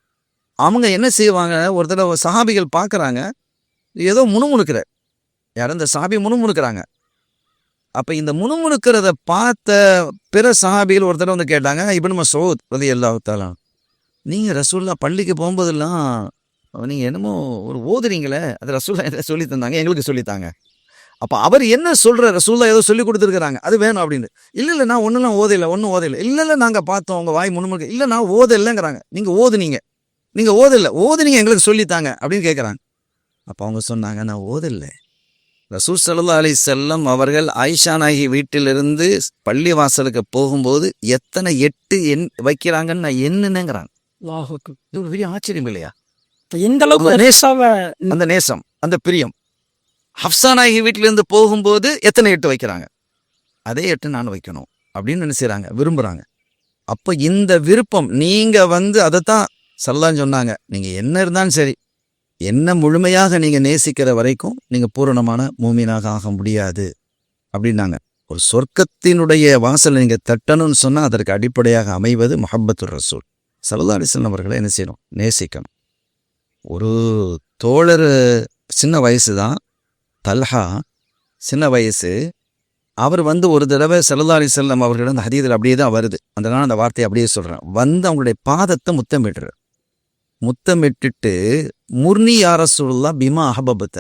அவங்க என்ன செய்வாங்க, ஒரு தடவை சஹாபிகள் பார்க்குறாங்க, ஏதோ முணுமுணுக்கிறார். யாரும் இந்த சஹாபி முணுமுணுக்கிறாங்க. அப்போ இந்த முணுமுணுக்கிறத பார்த்த பிற சஹாபிகள் ஒரு தடவை வந்து கேட்டாங்க, இப்னு மசூத் ரலியல்லாஹு தஆலா, நீங்கள் ரசூல்லா பள்ளிக்கு போகும்போதெல்லாம் நீங்கள் என்னமோ ஒரு ஓதுறீங்களே, அது ரசூல்லா எதை சொல்லி தந்தாங்க, எங்களுக்கு சொல்லித்தாங்க. அப்போ அவர் என்ன சொல்கிற, ரசூல்லா ஏதோ சொல்லி கொடுத்துருக்குறாங்க, அது வேணும் அப்படின்னு. இல்லை நான் ஒன்றும் ஒன்றும் ஓதையில்லை. இல்லை நாங்கள் பார்த்தோம் உங்கள் வாய் முணுமுணுக்க. இல்லை நான் ஓதலைங்கிறாங்க. நீங்கள் ஓதுனீங்க ஓதுனீங்க எங்களுக்கு சொல்லித்தாங்க அப்படின்னு கேட்குறாங்க. அப்போ அவங்க சொன்னாங்க, நான் ஓதலை. ரசூல் ஸல்லல்லாஹு அலைஹி வஸல்லம் அவர்கள் ஆயிஷா நாயகி வீட்டிலிருந்து பள்ளி வாசலுக்கு போகும்போது எத்தனை 8 வைக்கிறாங்கன்னு நான் என்னங்கிறாங்க. இது ஒரு பெரிய ஆச்சரியம் இல்லையா? எந்த அளவுக்கு அந்த நேசம், அந்த பிரியம். ஹப்ஸா நாயகி வீட்டிலிருந்து போகும்போது எத்தனை 8 வைக்கிறாங்க, அதே 8 நான் வைக்கணும் அப்படின்னு நினைச்சாங்க, விரும்புகிறாங்க. அப்போ இந்த விருப்பம் நீங்கள் வந்து அதைத்தான் ஸல்லல்லாஹு சொன்னாங்க, நீங்கள் என்ன இருந்தாலும் சரி, என்ன முழுமையாக நீங்கள் நேசிக்கிற வரைக்கும் நீங்கள் பூரணமான மூமினாக ஆக முடியாது அப்படின்னாங்க. ஒரு சொர்க்கத்தினுடைய வாசலை நீங்கள் தட்டணும்னு சொன்னால் அதற்கு அடிப்படையாக அமைவது முஹப்பத்துர் ரசூல் ஸல்லல்லாஹு அலைஹி வஸல்லம் அவர்களை என்ன செய்யணும், நேசிக்கணும். ஒரு தோழர் சின்ன வயசு தான், தல்ஹா சின்ன வயசு. அவர் வந்து ஒரு தடவை ஸல்லல்லாஹு அலைஹி வஸல்லம் அவர்களிடம் அந்த ஹதீஸில் அப்படியே தான் வருது, அந்த வார்த்தையை அப்படியே சொல்கிறேன், வந்து அவங்களுடைய பாதத்தை முத்தமிட்டுட்டு முர்னி யா ரசூலுல்லாஹ் பிமா அஹபபத,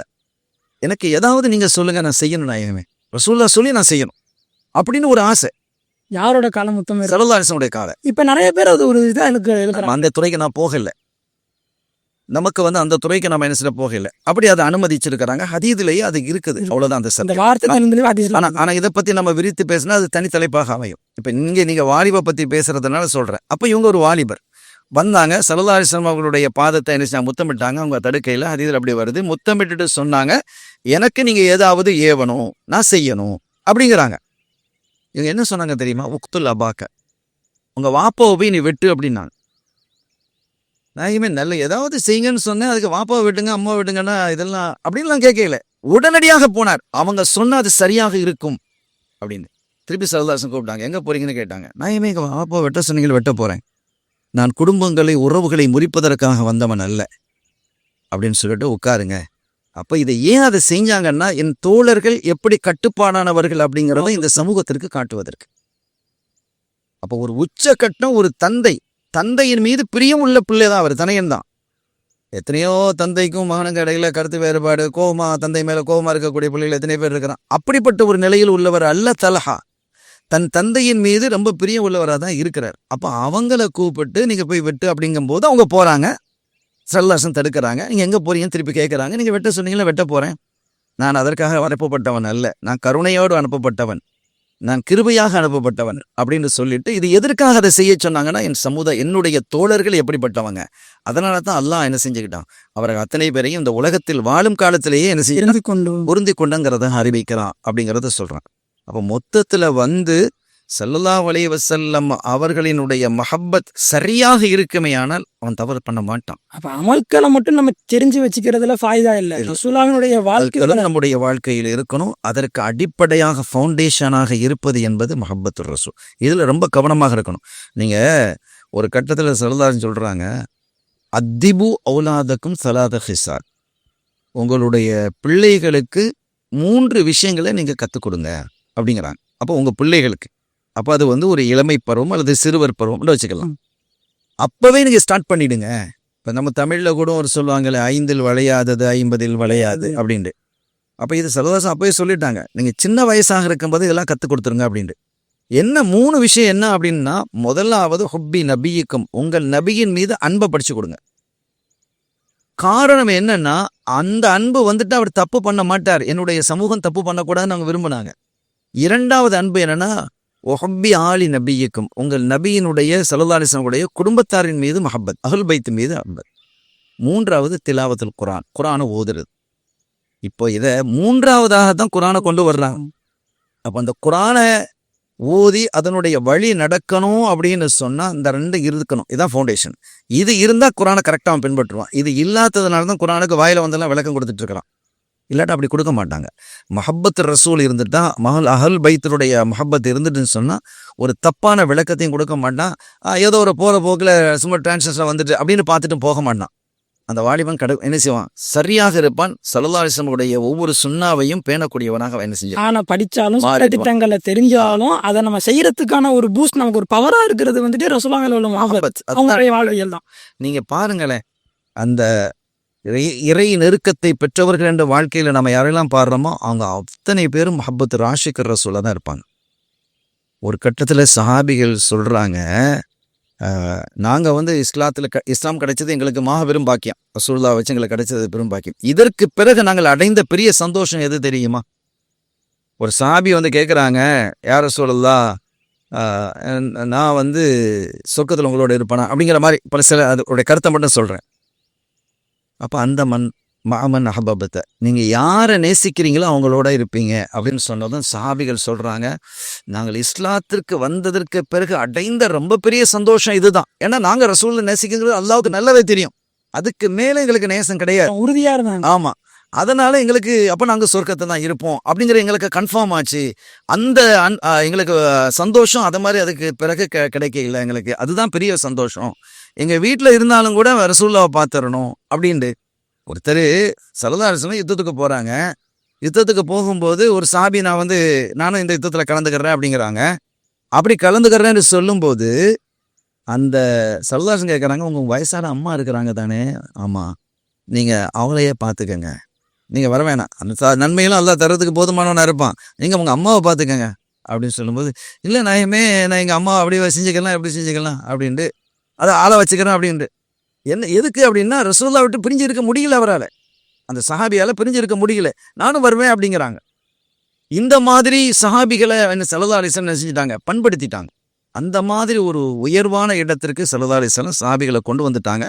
எனக்கு ஏதாவது நீங்கள் சொல்லுங்கள், நான் செய்யணும், நாயகமே ரசூலுல்லாஹ் சொல்லி நான் செய்யணும் அப்படின்னு ஒரு ஆசை. யாரோட காலம் முத்தம்? ஸல்லல்லாஹு அலைஹி வஸல்லம் காலை. இப்போ நிறைய பேர் அது ஒரு இதாக எனக்கு அந்த துறைக்கு நான் போகலை, நமக்கு வந்து அந்த துறைக்கு நம்ம என்ன செய்ய போகலை. அப்படி அதை அனுமதிச்சிருக்கிறாங்க, ஹதீதிலேயே அது இருக்குது, அவ்வளோதான் அந்த அந்த வார்த்தை. ஆனால் இதை பற்றி நம்ம விரித்து பேசினா அது தனித்தலைப்பாக அமையும். இப்போ நீங்கள் வாலிபை பற்றி பேசுறதுனால சொல்கிறேன். அப்போ இவங்க ஒரு வாலிபர் வந்தாங்க, ஸல்லல்லாஹு அலைஹி வஸல்லம் அவர்களுடைய பாதத்தை என்ன செஞ்சாங்க, முத்தமிட்டாங்க. அவங்க தடுக்கையில் ஹதீஸில் அப்படி வருது, முத்தமிட்டுட்டு சொன்னாங்க, எனக்கு நீங்கள் ஏதாவது ஏவணும், நான் செய்யணும் அப்படிங்கிறாங்க. இவங்க என்ன சொன்னாங்க தெரியுமா, உக்துல் அபாக்க, உங்கள் வாப்பாவை போய் நீ வெட்டு அப்படின்னாங்க. நான் நல்ல ஏதாவது செய்யுங்கன்னு சொன்னேன், அதுக்கு வாப்பாவை வெட்டுங்க அம்மாவை வெட்டுங்கன்னா இதெல்லாம் அப்படின்லாம் கேட்கல, உடனடியாக போனார். அவங்க சொன்னால் அது சரியாக இருக்கும் அப்படின்னு. திருப்பி ஸல்லல்லாஹு அலைஹி வஸல்லம் கூப்பிட்டாங்க, எங்கே போறீங்கன்னு கேட்டாங்க. நான் எங்கள் வாப்பாவை வெட்ட சொன்னீங்க, வெட்ட போகிறேன், நான் குடும்பங்களை உறவுகளை முறிப்பதற்காக வந்தவன் அல்ல அப்படின்னு சொல்லிட்டு உட்காருங்க. அப்போ இதை ஏன் அதை செஞ்சாங்கன்னா, என் தோழர்கள் எப்படி கட்டுப்பாடானவர்கள் அப்படிங்கிறத இந்த சமூகத்திற்கு காட்டுவதற்கு. அப்போ ஒரு உச்சக்கட்டம், ஒரு தந்தையின் மீது பிரியம் உள்ள பிள்ளை தான் அவர், தனையன் தான். எத்தனையோ தந்தைக்கும் மகனுக்கு இடையில கருத்து வேறுபாடு, தந்தை மேல கோபமா இருக்கக்கூடிய பிள்ளைகள் எத்தனையோ பேர் இருக்கிறான். அப்படிப்பட்ட ஒரு நிலையில் உள்ளவர் அல்ல தல்ஹா, தன் தந்தையின் மீது ரொம்ப பிரியம் உள்ளவராக தான் இருக்கிறார். அப்போ அவங்கள கூப்பிட்டு நீங்கள் போய் வெட்டு அப்படிங்கும்போது அவங்க போகிறாங்க, ஸல்லல்லாஹு அலைஹி வஸல்லம் தடுக்கிறாங்க. நீங்கள் எங்கே போறீங்கன்னு திருப்பி கேட்குறாங்க. நீங்கள் வெட்ட சொன்னீங்களா, வெட்ட போகிறேன், நான் அதற்காக அனுப்பப்பட்டவன் அல்ல, நான் கருணையோடு அனுப்பப்பட்டவன், நான் கிருபையாக அனுப்பப்பட்டவன் அப்படின்னு சொல்லிட்டு, இது எதற்காக அதை செய்ய சொன்னாங்கன்னா, என்னுடைய தோழர்கள் எப்படிப்பட்டவங்க, அதனால தான் அல்லாஹ் என்ன செஞ்சுக்கிட்டான், அவர்கள் அத்தனை பேரையும் இந்த உலகத்தில் வாழும் காலத்திலேயே என்ன செய்ய பொருந்தி கொண்டுங்கிறத அறிவிக்கிறான் அப்படிங்கிறத சொல்கிறான். அப்போ மொத்தத்தில் வந்து ஸல்லல்லாஹு அலைஹி வஸல்லம் அவர்களினுடைய மஹப்பத் சரியாக இருக்குமேயானால் அவன் தவறு பண்ண மாட்டான். அப்போ அமல்களை மட்டும் நம்ம தெரிஞ்சு வச்சுக்கிறதுல ஃபாய்தா இல்லை, ரசூலுல்லாஹ்வுடைய வாழ்க்கை நம்முடைய வாழ்க்கையில் இருக்கணும். அதற்கு அடிப்படையாக ஃபவுண்டேஷனாக இருப்பது என்பது மஹப்பத்துர் ரசூல். இதில் ரொம்ப கவனமாக இருக்கணும். நீங்கள் ஒரு கட்டத்தில் ஸல்லல்லாஹு அலைஹி சொல்கிறாங்க, அத்திபு ஔலாதக்கும் ஸலாத ஹிசால், உங்களுடைய பிள்ளைகளுக்கு 3 விஷயங்களை நீங்கள் கற்றுக் கொடுங்க அப்படிங்கிறாங்க. அப்போ உங்கள் பிள்ளைகளுக்கு, அப்போ அது வந்து ஒரு இளமை பருவம் அல்லது சிறுவர் பருவம்னு வச்சுக்கலாம். அப்போவே நீங்கள் ஸ்டார்ட் பண்ணிவிடுங்க. இப்போ நம்ம தமிழில் கூட ஒரு சொல்லுவாங்கள்ல, 5 வளையாதது 50 வளையாது அப்படின்ட்டு. அப்போ இது ஸல்லல்லாஹு அப்போவே சொல்லிட்டாங்க, நீங்கள் சின்ன வயசாக இருக்கும்போது இதெல்லாம் கற்றுக் கொடுத்துருங்க அப்படின்ட்டு. என்ன 3 விஷயம் என்ன அப்படின்னா, முதலாவது ஹுப்பி நபியிக்கும், உங்கள் நபியின் மீது அன்பை படிச்சு கொடுங்க. காரணம் என்னன்னா, அந்த அன்பு வந்துட்டு அவர் தப்பு பண்ண மாட்டார், என்னுடைய சமூகம் தப்பு பண்ணக்கூடாதுன்னு அவங்க விரும்பினாங்க. 2வது அன்பு என்னன்னா, ஒஹப்பி ஆலி நபியிக்கும், உங்கள் நபியினுடைய ஸல்லல்லாஹு அலைஹி வஸல்லம் உடைய குடும்பத்தாரின் மீது மஹப்பத், அஹ்ல் பைத் மீது அன்பத். 3வது திலாவத்துல் குர்ஆன், குர்ஆனை ஓதுறது. இப்போ இதை 3வதாக தான் குர்ஆனை கொண்டு வர்றாங்க. அப்போ அந்த குர்ஆனை ஓதி அதனுடைய வழி நடக்கணும் அப்படின்னு சொன்னா இந்த 2 இருக்கணும். இதுதான் ஃபவுண்டேஷன். இது இருந்தால் குர்ஆனை கரெக்டாக அவன் பின்பற்றுவான். இது இல்லாததுனால தான் குர்ஆனுக்கு வாயில வந்தெல்லாம் விளக்கம் கொடுத்துட்டு இருக்கிறான். இல்லாட்டா அப்படி கொடுக்க மாட்டாங்க. மஹப்பத் ரசூல் இருந்துட்டா, அஹல் பைத்தினுடைய மஹப்பத் இருந்துட்டுன்னு சொன்னால் ஒரு தப்பான விளக்கத்தையும் கொடுக்க மாட்டான். ஏதோ ஒரு போகிற போக்கில் சும்மா டிரான்ஸ்லேஷன் வந்துட்டு அப்படின்னு பார்த்துட்டு போக மாட்டான். அந்த வாலிபன் என்ன செய்வான், சரியாக இருப்பான். ஸல்லல்லாஹு அலைஹி வஸல்லம் உடைய ஒவ்வொரு சுன்னாவையும் பேணக்கூடியவனாக என்ன செஞ்சான். ஆனா படிச்சாலும் திட்டங்களை தெரிஞ்சாலும் அதை நம்ம செய்யறதுக்கான ஒரு பூஸ்ட், நமக்கு ஒரு பவரா இருக்கிறது வந்துட்டு ரசூலுல்லாஹி உள்ள மஹப்பத், அவங்களுடைய வாழ்வியல் தான். நீங்க பாருங்களேன், அந்த இறை நெருக்கத்தை பெற்றவர்கள் என்ற வாழ்க்கையில நம்ம யாரெல்லாம் பாடுறோமோ அவங்க அத்தனை பேரும் மஹப்பத் ராஷிகர் ரசூலா தான் இருப்பாங்க. ஒரு கட்டத்துல சஹாபிகள் சொல்றாங்க, நாங்கள் வந்து இஸ்லாம் கிடைச்சது எங்களுக்கு மாபெரும் பாக்கியம், ரசூலுல்லாஹ் வச்சு எங்களுக்கு கிடைச்சது பெரும் பாக்கியம். இதற்கு பிறகு நாங்கள் அடைந்த பெரிய சந்தோஷம் எது தெரியுமா? ஒரு சஹாபி வந்து கேட்குறாங்க, யார் ரசூலுல்லாஹ், நான் வந்து சொர்க்கத்தில் உங்களோட இருப்பேனா அப்படிங்கிற மாதிரி பல சில அதோடைய கருத்தை மட்டும் சொல்கிறேன். அப்போ அந்த மாமன் அஹபபத்தை, நீங்கள் யாரை நேசிக்கிறீங்களோ அவங்களோட இருப்பீங்க அப்படின்னு சொன்னதும் சஹாபிகள் சொல்கிறாங்க, நாங்கள் இஸ்லாத்திற்கு வந்ததற்கு பிறகு அடைந்த ரொம்ப பெரிய சந்தோஷம் இதுதான். ஏன்னா நாங்கள் ரசூலை நேசிக்கிறது அல்லாஹ்வுக்கு நல்லாவே தெரியும், அதுக்கு மேலே எங்களுக்கு நேசம் கிடையாது, உறுதியாக இருந்தாங்க. ஆமாம், அதனால் எங்களுக்கு அப்போ நாங்கள் சொர்க்கத்தை தான் இருப்போம் அப்படிங்கிற எங்களுக்கு கன்ஃபார்ம் ஆச்சு. அந்த எங்களுக்கு சந்தோஷம் அதை மாதிரி அதுக்கு பிறகு கிடைக்கல எங்களுக்கு, அதுதான் பெரிய சந்தோஷம். எங்கள் வீட்டில் இருந்தாலும் கூட ரசூலுல்லாஹை பார்த்துடணும் அப்படின்ட்டு. ஒருத்தர் ஸல்லல்லாஹு அலைஹி வஸல்லம் யுத்தத்துக்கு போகிறாங்க. யுத்தத்துக்கு போகும்போது ஒரு சாபி, நானும் இந்த யுத்தத்தில் கலந்துக்கிறேன் அப்படிங்கிறாங்க. அப்படி கலந்துக்கிறேன்னு சொல்லும்போது அந்த ஸல்லல்லாஹு அலைஹி வஸல்லம் கேட்குறாங்க, உங்கள் வயசான அம்மா இருக்கிறாங்க தானே? ஆமாம், நீங்கள் அவங்களையே பார்த்துக்கங்க, நீங்கள் வர வேணாம், அந்த நன்மையெல்லாம் அல்லாஹ் தர்றதுக்கு போதுமானவனாக இருப்பான், நீங்கள் உங்கள் அம்மாவை பார்த்துக்கங்க அப்படின்னு சொல்லும்போது, இல்லை நான் எங்கள் அம்மா அப்படி செஞ்சுக்கலாம், எப்படி செஞ்சுக்கலாம் அப்படின்ட்டு அதை ஆளை வச்சுக்கிறேன் அப்படின்ட்டு. என்ன எதுக்கு அப்படின்னா, ரசூலுல்லாஹ் விட்டு பிரிஞ்சு இருக்க முடியல அவரால், அந்த சஹாபியால் பிரிஞ்சு இருக்க முடியல, நானும் வருவேன் அப்படிங்கிறாங்க. இந்த மாதிரி சஹாபிகளை ஸல்லல்லாஹு அலைஹி வஸல்லம் செஞ்சுட்டாங்க, பண்படுத்திட்டாங்க. அந்த மாதிரி ஒரு உயர்வான இடத்திற்கு ஸல்லல்லாஹு அலைஹி வஸல்லம் சஹாபிகளை கொண்டு வந்துட்டாங்க.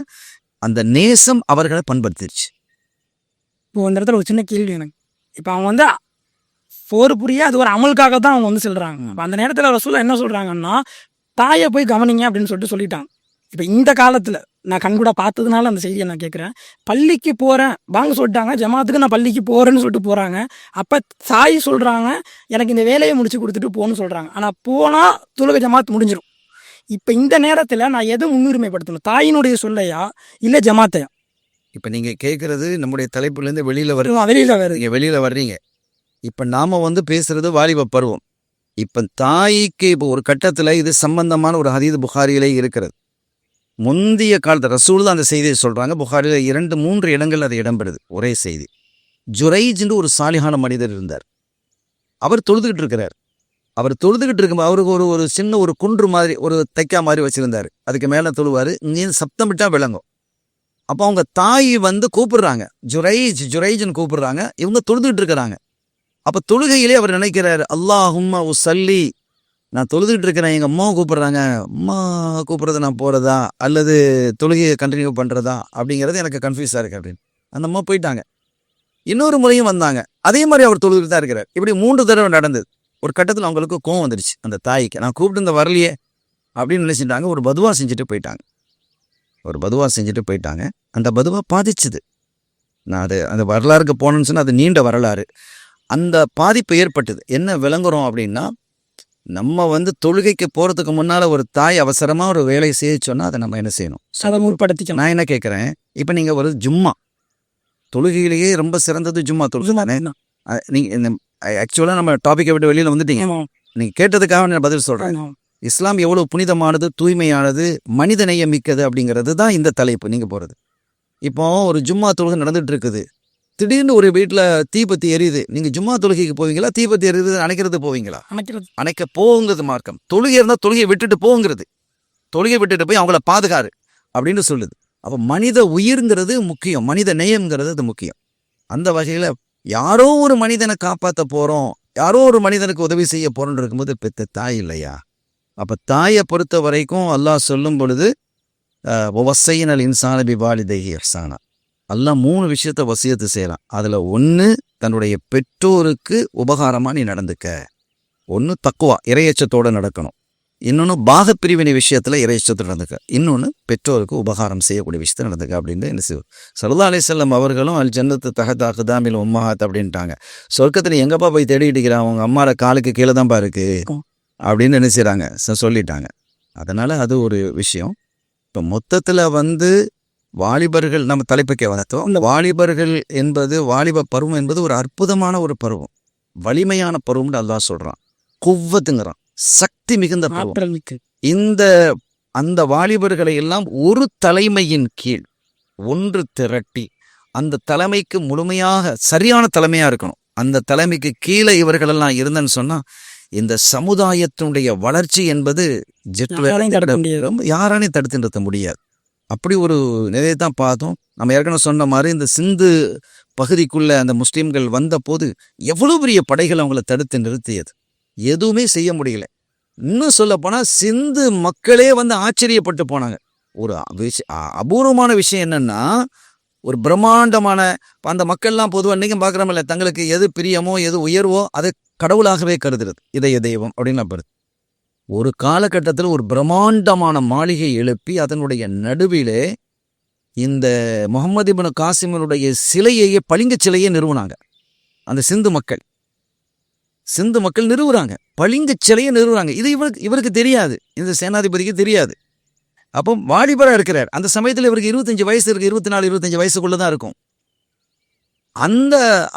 அந்த நேசம் அவர்களை பண்படுத்திருச்சு. இப்போ இந்த இடத்துல ஒரு சின்ன கேள்வி எனக்கு. இப்போ அவங்க வந்து போர் புரிய அது ஒரு அமலுக்காக தான் அவங்க வந்து சொல்கிறாங்க. இப்போ அந்த நேரத்தில் ரசூலுல்லாஹ் என்ன சொல்கிறாங்கன்னா, தாயை போய் கவனிங்க அப்படின்னு சொல்லிட்டாங்க. இப்போ இந்த காலத்தில் நான் கண்கூட பார்த்ததுனால அந்த செய்தியை நான் கேட்குறேன். பள்ளிக்கு போகிறேன் வாங்க சொல்லிட்டாங்க, ஜமாத்துக்கு நான் பள்ளிக்கு போகிறேன்னு சொல்லிட்டு போகிறாங்க. அப்போ தாய் சொல்கிறாங்க, எனக்கு இந்த வேலையை முடிச்சு கொடுத்துட்டு போகணும்னு சொல்கிறாங்க. ஆனால் போனால் தொழுகை ஜமாத் முடிஞ்சிடும். இப்போ இந்த நேரத்தில் நான் எதை முன்னுரிமைப்படுத்தணும், தாயினுடைய சொல்லையா இல்லை ஜமாத்தையா? இப்போ நீங்கள் கேட்குறது நம்முடைய தலைப்புலேருந்து வெளியில் வெளியில் வர்றீங்க. இப்போ நாம் பேசுகிறது வாலிப பருவம். இப்போ தாய்க்கு இப்போ ஒரு கட்டத்தில் இது சம்பந்தமான ஒரு ஹதீஸ் புகாரியிலே இருக்கிறது. முந்தைய காலத்தில் ரசூலுல்லாஹ் அந்த செய்தியை சொல்கிறாங்க. புகாரியில் 2-3 இடங்கள் அது இடம்பெறுது ஒரே செய்தி. ஜுரைஜ்னு ஒரு சாலிஹான மனிதர் இருந்தார். அவர் தொழுதுகிட்டு இருக்கிறார். அவர் தொழுதுகிட்டு இருக்கும்போது அவருக்கு ஒரு சின்ன ஒரு குன்று மாதிரி ஒரு தைக்கா மாதிரி வச்சுருந்தார். அதுக்கு மேலே தொழுவார், இங்கே சப்தம் விட்டால் விளங்கும். அப்போ அவங்க தாய் கூப்பிடுறாங்க, ஜுரைஜ்னு கூப்பிடுறாங்க. இவங்க தொழுதுகிட்டு இருக்கிறாங்க. அப்போ தொழுகையிலே அவர் நினைக்கிறார், அல்லாஹும்ம உஸல்லி, நான் தொழுதுகிட்டு இருக்கிறேன், எங்கள் அம்மாவை கூப்பிட்றாங்க, அம்மா கூப்பிட்றது நான் போகிறதா அல்லது தொழுகையை கண்டினியூ பண்ணுறதா அப்படிங்கிறது எனக்கு கன்ஃபியூஸாக இருக்குது அப்படின்னு. அந்த அம்மா போயிட்டாங்க. இன்னொரு முறையும் வந்தாங்க, அதே மாதிரி அவர் தொழுதுகிட்டு தான் இருக்கிறார். இப்படி 3 தடவை நடந்தது. ஒரு கட்டத்தில் அவங்களுக்கு கோவம் வந்துடுச்சு அந்த தாய்க்கு, நான் கூப்பிட்டு இந்த வரலையே அப்படின்னு நினச்சிட்டாங்க. ஒரு பதுவா செஞ்சுட்டு போயிட்டாங்க. அந்த பதுவா பாதிச்சுது. நான் அந்த வரலாறுக்கு போனேன்னு சொன்னால் அது நீண்ட வரலாறு. அந்த பாதிப்பு ஏற்பட்டது. என்ன விளங்குறோம் அப்படின்னா, நம்ம தொழுகைக்கு போகிறதுக்கு முன்னால் ஒரு தாய் அவசரமாக ஒரு வேலையை செய்ய சொன்னால் அதை நம்ம என்ன செய்யணும், அதை முற்படுத்திக்கணும். நான் என்ன கேட்குறேன், இப்போ நீங்கள் ஒரு ஜும்மா தொழுகையிலேயே ரொம்ப சிறந்தது ஜும்மா தொழுகை. நீங்கள் ஆக்சுவலாக நம்ம டாப்பிக்கை விட்டு வெளியில் வந்துட்டீங்க. நீங்கள் கேட்டதுக்காக நான் பதில் சொல்கிறேன். இஸ்லாம் எவ்வளோ புனிதமானது, தூய்மையானது, மனிதநேயம் மிக்கது அப்படிங்கிறது தான் இந்த தலைப்பு. நீங்கள் போகிறது இப்போ ஒரு ஜும்மா தொழுகை நடந்துகிட்டு இருக்குது. திடீர்னு ஒரு வீட்டில் தீப்பத்தி எரியுது, நீங்கள் ஜும்மா தொழுகைக்கு போவீங்களா, தீப்பத்தி எரியுது அணைக்கிறது போவீங்களா? அமைக்கிறது. அணைக்க போங்கிறது மார்க்கம். தொழுகை இருந்தால் தொழுகையை விட்டுட்டு போங்கிறது, தொழுகை விட்டுட்டு போய் அவங்கள பாதுகாரு அப்படின்னு சொல்லுது. அப்போ மனித உயிர்ங்கிறது முக்கியம், மனித நேயம்ங்கிறது அது முக்கியம். அந்த வகையில் யாரோ ஒரு மனிதனை காப்பாற்ற போகிறோம், யாரோ ஒரு மனிதனுக்கு உதவி செய்ய போகிறோன்னு இருக்கும்போது பெத்த தாய் இல்லையா? அப்போ தாயை பொறுத்த வரைக்கும் அல்லாஹ் சொல்லும் பொழுது வசையினல் இன்சான பிவாலிதைஹி இஹ்சானா, அல்லாஹ் 3 விஷயத்த வசியத்து செய்யலாம். அதில் ஒன்று தன்னுடைய பெற்றோருக்கு உபகாரமாக நீ நடந்துக்க. ஒன்று தக்குவா, இறையச்சத்தோடு நடக்கணும். இன்னொன்று பாகப்பிரிவினை விஷயத்தில் இறையச்சத்தோடு நடந்துக்க. இன்னொன்று பெற்றோருக்கு உபகாரம் செய்யக்கூடிய விஷயத்தை நடந்துக்க அப்படின்னு என்ன செய்வோம். ஸல்லல்லாஹு அலைஹி வஸல்லம் அவர்களும் அல் ஜன்னத்து தஹத் அக்தாமில் உம்மஹாத் அப்படின்ட்டாங்க. சொர்க்கத்தில் எங்கப்பா போய் தேடிட்டு இருக்கிறான், அவங்க அம்மாவோட காலுக்கு கீழே தான்ப்பா இருக்கு அப்படின்னு என்ன செய்கிறாங்க, சொல்லிட்டாங்க. அதனால் அது ஒரு விஷயம். இப்போ மொத்தத்தில் வாலிபர்கள், நம்ம தலைப்புக்கே வளர்த்தோம். வாலிபர்கள் என்பது, வாலிப பருவம் என்பது ஒரு அற்புதமான ஒரு பருவம், வலிமையான பருவம்னு அல்லாஹ் சொல்கிறான். குவ்வத்துங்கிறான், சக்தி மிகுந்த பருவம். அந்த வாலிபர்களை எல்லாம் ஒரு தலைமையின் கீழ் ஒன்று திரட்டி அந்த தலைமைக்கு முழுமையாக சரியான தலைமையாக இருக்கணும். அந்த தலைமைக்கு கீழே இவர்களெல்லாம் இருந்தேன்னு சொன்னால் இந்த சமுதாயத்தினுடைய வளர்ச்சி என்பது யாராலையும் தடுத்து நிறுத்த முடியாது. அப்படி ஒரு நிலையை தான் பார்த்தோம். நம்ம ஏற்கனவே சொன்ன மாதிரி இந்த சிந்து பகுதிக்குள்ள அந்த முஸ்லீம்கள் வந்த போது எவ்வளோ பெரிய படைகள் அவங்கள தடுத்து நிறுத்தியது, எதுவுமே செய்ய முடியல. இன்னும் சொல்ல போனால் சிந்து மக்களே ஆச்சரியப்பட்டு போனாங்க. ஒரு அபூர்வமான விஷயம் என்னன்னா, ஒரு பிரம்மாண்டமான அந்த மக்கள்லாம் பொதுவாக இன்றைக்கும் பார்க்குறோமில்ல, தங்களுக்கு எது பிரியமோ எது உயர்வோ அதை கடவுளாகவே கருதுறது, இதய தெய்வம் அப்படின்னு நம்புறது. ஒரு காலகட்டத்தில் ஒரு பிரம்மாண்டமான மாளிகை எழுப்பி அதனுடைய நடுவிலே இந்த முகமது இப்னு காசிமனுடைய சிலையையே, பளிங்கு சிலையை நிறுவனாங்க. அந்த சிந்து மக்கள் நிறுவுறாங்க, பளிங்கு சிலையை நிறுவுறாங்க. இது இவருக்கு தெரியாது, இந்த சேனாதிபதிக்கு தெரியாது. அப்போ வாலிபராக இருக்கிறார். அந்த சமயத்தில் இவருக்கு 25 வயசு இருக்கு, 24-25 வயசுக்குள்ள தான் இருக்கும்.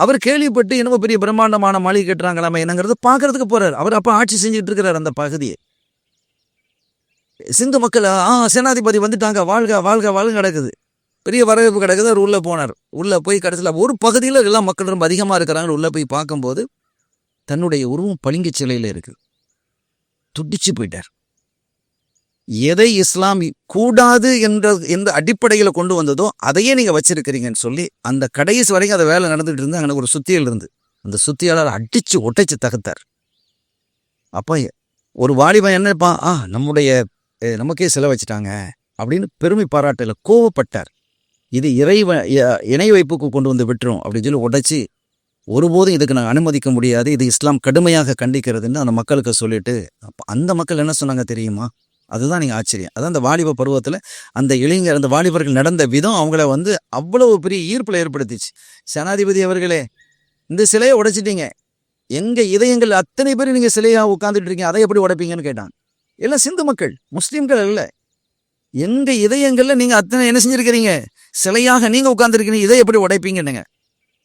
அவர் கேள்விப்பட்டு என்னமோ பெரிய பிரம்மாண்டமான மாளிகை கட்டுறாங்களாமே என்னங்கிறது பார்க்கறதுக்கு போறாரு. அவர் அப்போ ஆட்சி செஞ்சுட்டு இருக்கிறார் அந்த பகுதியை. சிந்து மக்கள் சேனாதிபதி வந்துட்டாங்க, வாழ்க வாழ்க வாழ்க நடக்குது, பெரிய வரவேற்பு கிடக்குது. அவர் உள்ளே போனார். உள்ளே போய் கடைசியில் ஒரு பகுதியில் எல்லாம் மக்கள் ரொம்ப அதிகமாக இருக்கிறாங்க. உள்ளே போய் பார்க்கும்போது தன்னுடைய உருவம் பளிங்கு சிலையில் இருக்குது. துடிச்சு போயிட்டார். எதை இஸ்லாம் கூடாது என்ற அடிப்படையில் கொண்டு வந்ததோ அதையே நீங்கள் வச்சிருக்கிறீங்கன்னு சொல்லி அந்த கடைசி வரைக்கும் அதை வேலை நடந்துகிட்டு இருந்து அங்கே ஒரு சுத்தியல் இருந்து அந்த சுத்தியாளர் அடித்து ஒட்டைச்சு தகர்த்தார். அப்போ ஒரு வாலிபன் என்னப்பா, நமக்கே சிலை வச்சுட்டாங்க அப்படின்னு பெருமை பாராட்டல, கோவப்பட்டார். இது இணை வைப்புக்கு கொண்டு வந்து விட்டுரும் அப்படின்னு சொல்லி உடைச்சி, ஒருபோதும் இதுக்கு நான் அனுமதிக்க முடியாது, இது இஸ்லாம் கடுமையாக கண்டிக்கிறதுன்னு அந்த மக்களுக்கு சொல்லிட்டு, அந்த மக்கள் என்ன சொன்னாங்க தெரியுமா? அதுதான் நீங்கள் ஆச்சரியம். அதான் அந்த வாலிப பருவத்தில் அந்த வாலிபர்கள் நடந்த விதம் அவங்கள அவ்வளவு பெரிய ஈர்ப்பில் ஏற்படுத்திச்சு. சேனாதிபதி அவர்களே, இந்த சிலையை உடைச்சிட்டீங்க, எங்கள் இதயங்கள் அத்தனை பேர் நீங்கள் சிலையாக உட்காந்துட்டு இருக்கீங்க, அதை எப்படி உடைப்பீங்கன்னு கேட்டாங்க. எல்லாம் சிந்து மக்கள், முஸ்லீம்கள் இல்லை. எங்கள் இதயங்களில் நீங்கள் அத்தனை என்ன செஞ்சுருக்கிறீங்க, சிலையாக நீங்கள் உட்காந்துருக்கீங்க, இதை எப்படி உடைப்பீங்கன்னுங்க.